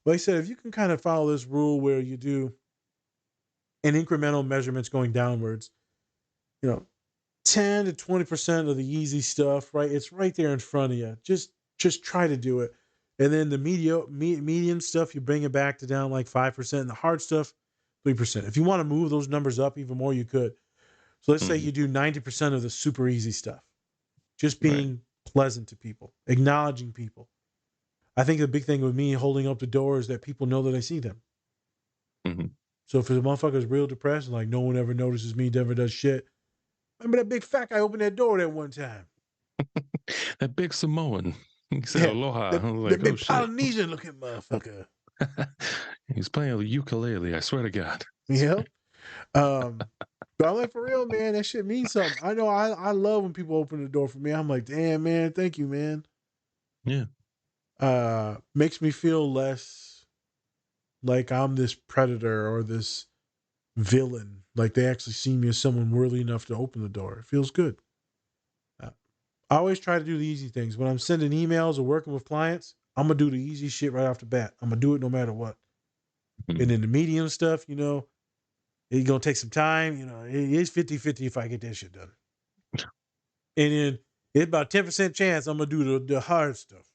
But I said if you can kind of follow this rule where you do an incremental measurements going downwards, you know, 10 to 20% of the easy stuff, right? It's right there in front of you. Just try to do it. And then the medium stuff, you bring it back to down like 5%. And the hard stuff, 3%. If you want to move those numbers up even more, you could. So let's say Mm-hmm. you do 90% of the super easy stuff. Just Right. being pleasant to people, acknowledging people. I think the big thing with me holding up the door is that people know that I see them. Mm-hmm. So if the motherfucker's real depressed, like no one ever notices me, never does shit. Remember that big fat guy opened that door that one time? That big Samoan. He said Yeah, aloha. that, I was that like, oh big shit. Polynesian looking motherfucker. He's playing a ukulele. I swear to God. Yeah. But I'm like, for real, man, that shit means something. I know I love when people open the door for me. I'm like, damn, man, thank you, man. Yeah. Makes me feel less like I'm this predator or this villain. Like they actually see me as someone worthy enough to open the door. It feels good. Uh, I always try to do the easy things. When I'm sending emails or working with clients, I'm going to do the easy shit right off the bat. I'm going to do it no matter what. Mm-hmm. And then the medium stuff, it's going to take some time. It's 50-50 if I get that shit done. And then it's about 10% chance I'm going to do the hard stuff.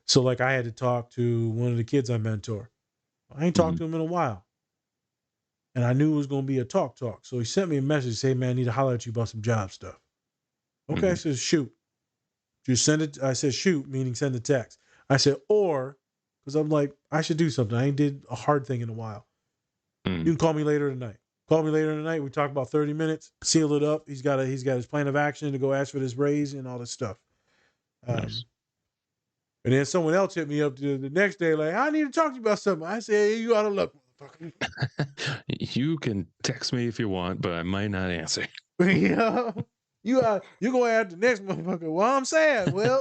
So like I had to talk to one of the kids I mentor. I ain't talked to him in a while. And I knew it was going to be a talk. So he sent me a message, say, man, I need to holler at you about some job stuff. Okay, I Mm-hmm. said, shoot. Just send it. I said, shoot, meaning send the text. I said, or, because I'm like, I should do something. I ain't did a hard thing in a while. Mm-hmm. You can call me later tonight. Call me later tonight. We talk about 30 minutes, seal it up. He's got his plan of action to go ask for this raise and all this stuff. Nice. And then someone else hit me up the next day, like, I need to talk to you about something. I said, hey, you out of luck, motherfucker. You can text me if you want, but I might not answer. Yeah. You're going after the next motherfucker. Well, I'm sad. Well,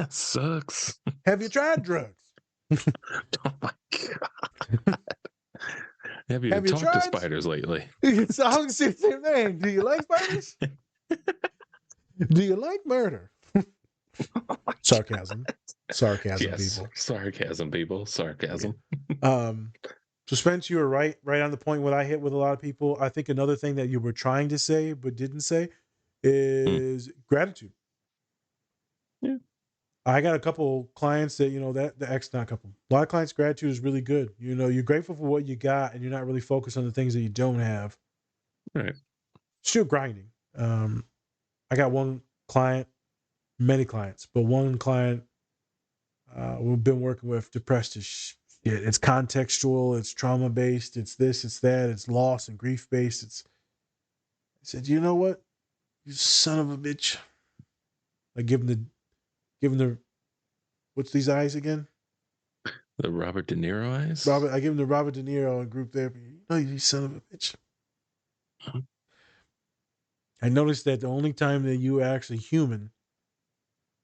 Sucks. have you tried drugs? Oh my God. Have you Have you talked to tried? spiders lately? So I was going to say the same thing. Do you like spiders? Do you like murder? Sarcasm, Yes. people. Sarcasm, people. Sarcasm. So Spence, you were right on the point. What I hit with a lot of people. I think another thing that you were trying to say but didn't say is gratitude. Yeah. I got a couple clients that that the ex not a couple. A lot of clients' gratitude is really good. You're grateful for what you got, and you're not really focused on the things that you don't have. Right. Still grinding. I got one client, many clients, but one client we've been working with depressed as shit. It's contextual, it's trauma based, it's this, it's that, it's loss and grief based. I said, you know what, you son of a bitch. I give him the what's these eyes again? The Robert De Niro eyes? I give him the Robert De Niro in group therapy. No, you son of a bitch. Uh-huh. I noticed that the only time that you are actually human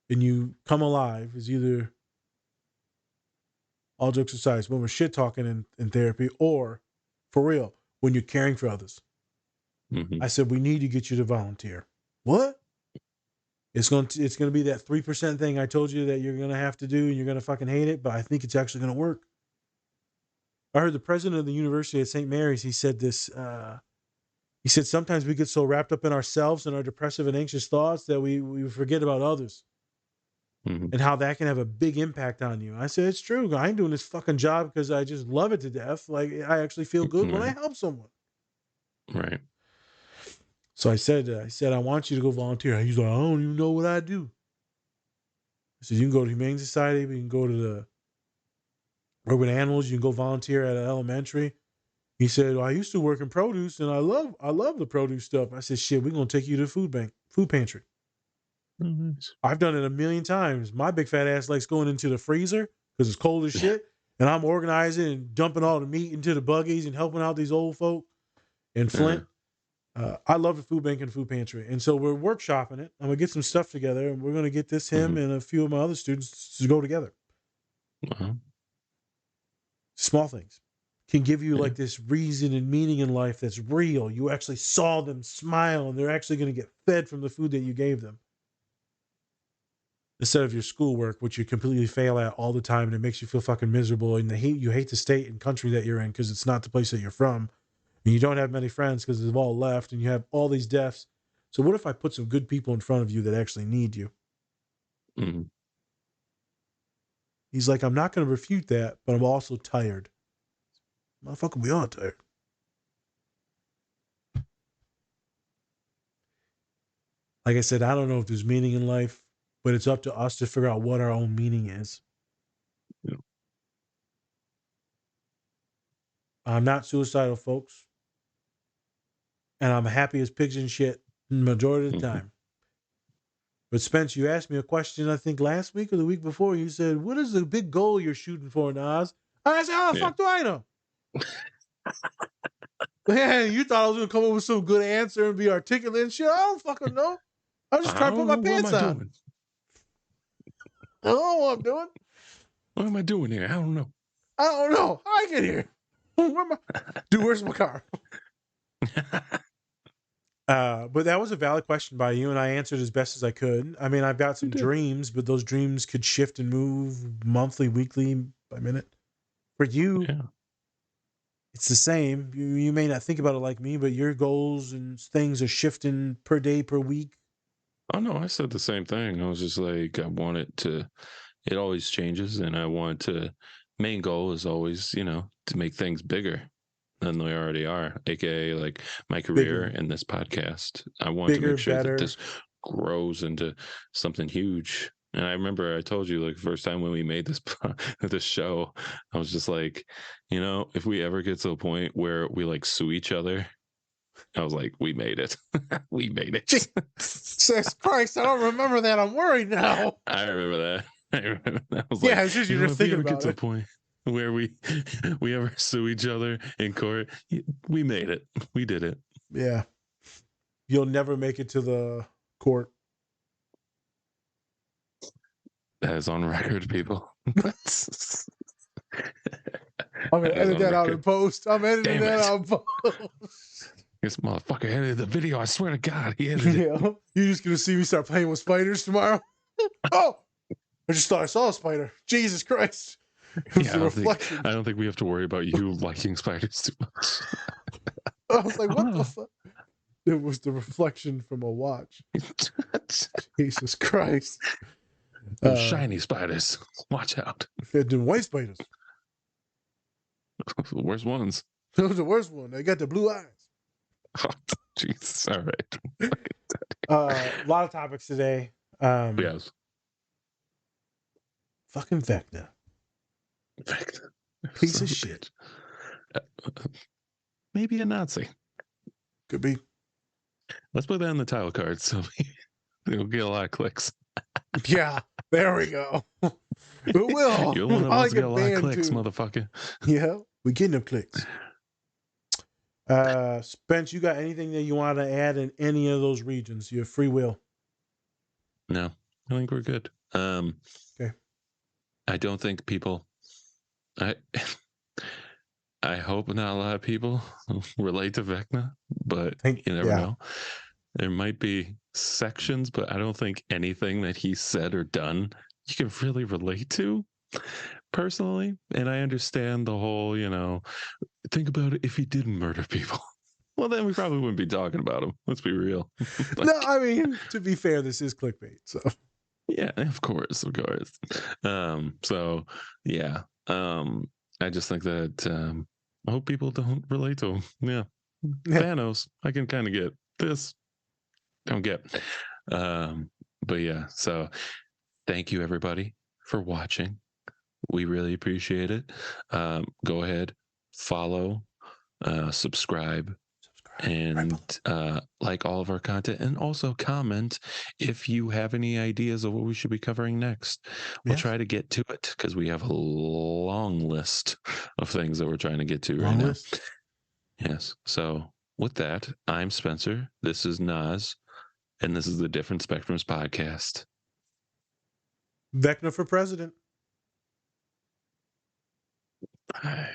and you come alive is either, all jokes aside, when we're shit talking in therapy, or for real, when you're caring for others. Mm-hmm. I said, we need to get you to volunteer. What? It's going to be that 3% thing I told you that you're going to have to do and you're going to fucking hate it, but I think it's actually going to work. I heard the president of the University of St. Mary's, he said this, he said, sometimes we get so wrapped up in ourselves and our depressive and anxious thoughts that we forget about others and how that can have a big impact on you. I said, it's true. I ain't doing this fucking job because I just love it to death. Like, I actually feel good when I help someone. Right. So I said, I want you to go volunteer. He's like, I don't even know what I do. I said, you can go to Humane Society. We can go to the Urban Animals. You can go volunteer at an elementary. He said, well, I used to work in produce and I love the produce stuff. I said, shit, we're going to take you to the food pantry. Oh, nice. I've done it a million times. My big fat ass likes going into the freezer because it's cold as shit. And I'm organizing and dumping all the meat into the buggies and helping out these old folk in Flint. I love the food bank and food pantry. And so we're workshopping it. I'm going to get some stuff together and we're going to get him and a few of my other students to go together. Small things can give you like this reason and meaning in life that's real. You actually saw them smile and they're actually going to get fed from the food that you gave them. Instead of your schoolwork, which you completely fail at all the time and it makes you feel fucking miserable and you hate the state and country that you're in because it's not the place that you're from. And you don't have many friends because they've all left and you have all these deaths. So what if I put some good people in front of you that actually need you? Mm-hmm. He's like, I'm not going to refute that, but I'm also tired. Motherfucker, we are tired. Like I said, I don't know if there's meaning in life, but it's up to us to figure out what our own meaning is. Yeah. I'm not suicidal, folks. And I'm happy as pigs and shit the majority of the time. But Spence, you asked me a question, I think last week or the week before. You said, what is the big goal you're shooting for, Nas? I said, how the fuck do I know? Man, you thought I was going to come up with some good answer and be articulate and shit. I don't fucking know. I'm just trying to put my pants on. Doing? I don't know what I'm doing. What am I doing here? I don't know. I don't know. How I get here? Where's my car? But that was a valid question by you, and I answered as best as I could. I mean, I've got some dreams, but those dreams could shift and move monthly, weekly, by minute. For you, it's the same. You may not think about it like me, but your goals and things are shifting per day, per week. Oh, no, I said the same thing. I was just like, I want it always changes, and I want to, main goal is always, to make things bigger than they already are, aka like my career and this podcast. I want to make sure that this grows into something huge. And I remember I told you, like, the first time when we made this show, I was just like, if we ever get to a point where we like sue each other, I was like, we made it. We made it. Jesus Christ, I don't remember that. I'm worried now. I remember that. I was like, it's just you're just thinking about it. To a point where we ever sue each other in court, we made it. We did it. Yeah. You'll never make it to the court. That is on record, people. I'm going to edit that out in post. I'm editing that out in post. This motherfucker edited the video. I swear to God, he edited it. You're just going to see me start playing with spiders tomorrow? Oh! I just thought I saw a spider. Jesus Christ. Yeah, I don't think we have to worry about you liking spiders too much. I was like, what the fuck? It was the reflection from a watch. Jesus Christ. Those shiny spiders. Watch out. They're white spiders. The worst ones. Those are the worst one. They got the blue eyes. Oh, Jesus. All right. A lot of topics today. Yes. Fucking Vecna. Piece of shit. Maybe a Nazi. Could be. Let's put that in the title card so we'll get a lot of clicks. Yeah, there we go. It will. You're the one that wants to get a lot of clicks, motherfucker. Yeah, we're getting them clicks. Spence, you got anything that you want to add in any of those regions? You have free will. No, I think we're good. Okay. I don't think people. I I hope not a lot of people relate to Vecna, but you never Yeah. know. There might be sections, but I don't think anything that he said or done you can really relate to personally. And I understand the whole, think about it if he didn't murder people. Well, then we probably wouldn't be talking about him. Let's be real. No, I mean, to be fair, this is clickbait. So Yeah, of course. So yeah. I just think that I hope people don't relate to him. Yeah. yeah. Thanos, I can kind of get this. Don't get. But yeah, so thank you everybody for watching. We really appreciate it. Go ahead, follow, subscribe, and like all of our content, and also comment if you have any ideas of what we should be covering next. We'll try to get to it because we have a long list of things that we're trying to get to right now. Yes. So with that, I'm Spencer. This is Nas, and this is the Different Spectrums podcast. Vecna for president. Bye.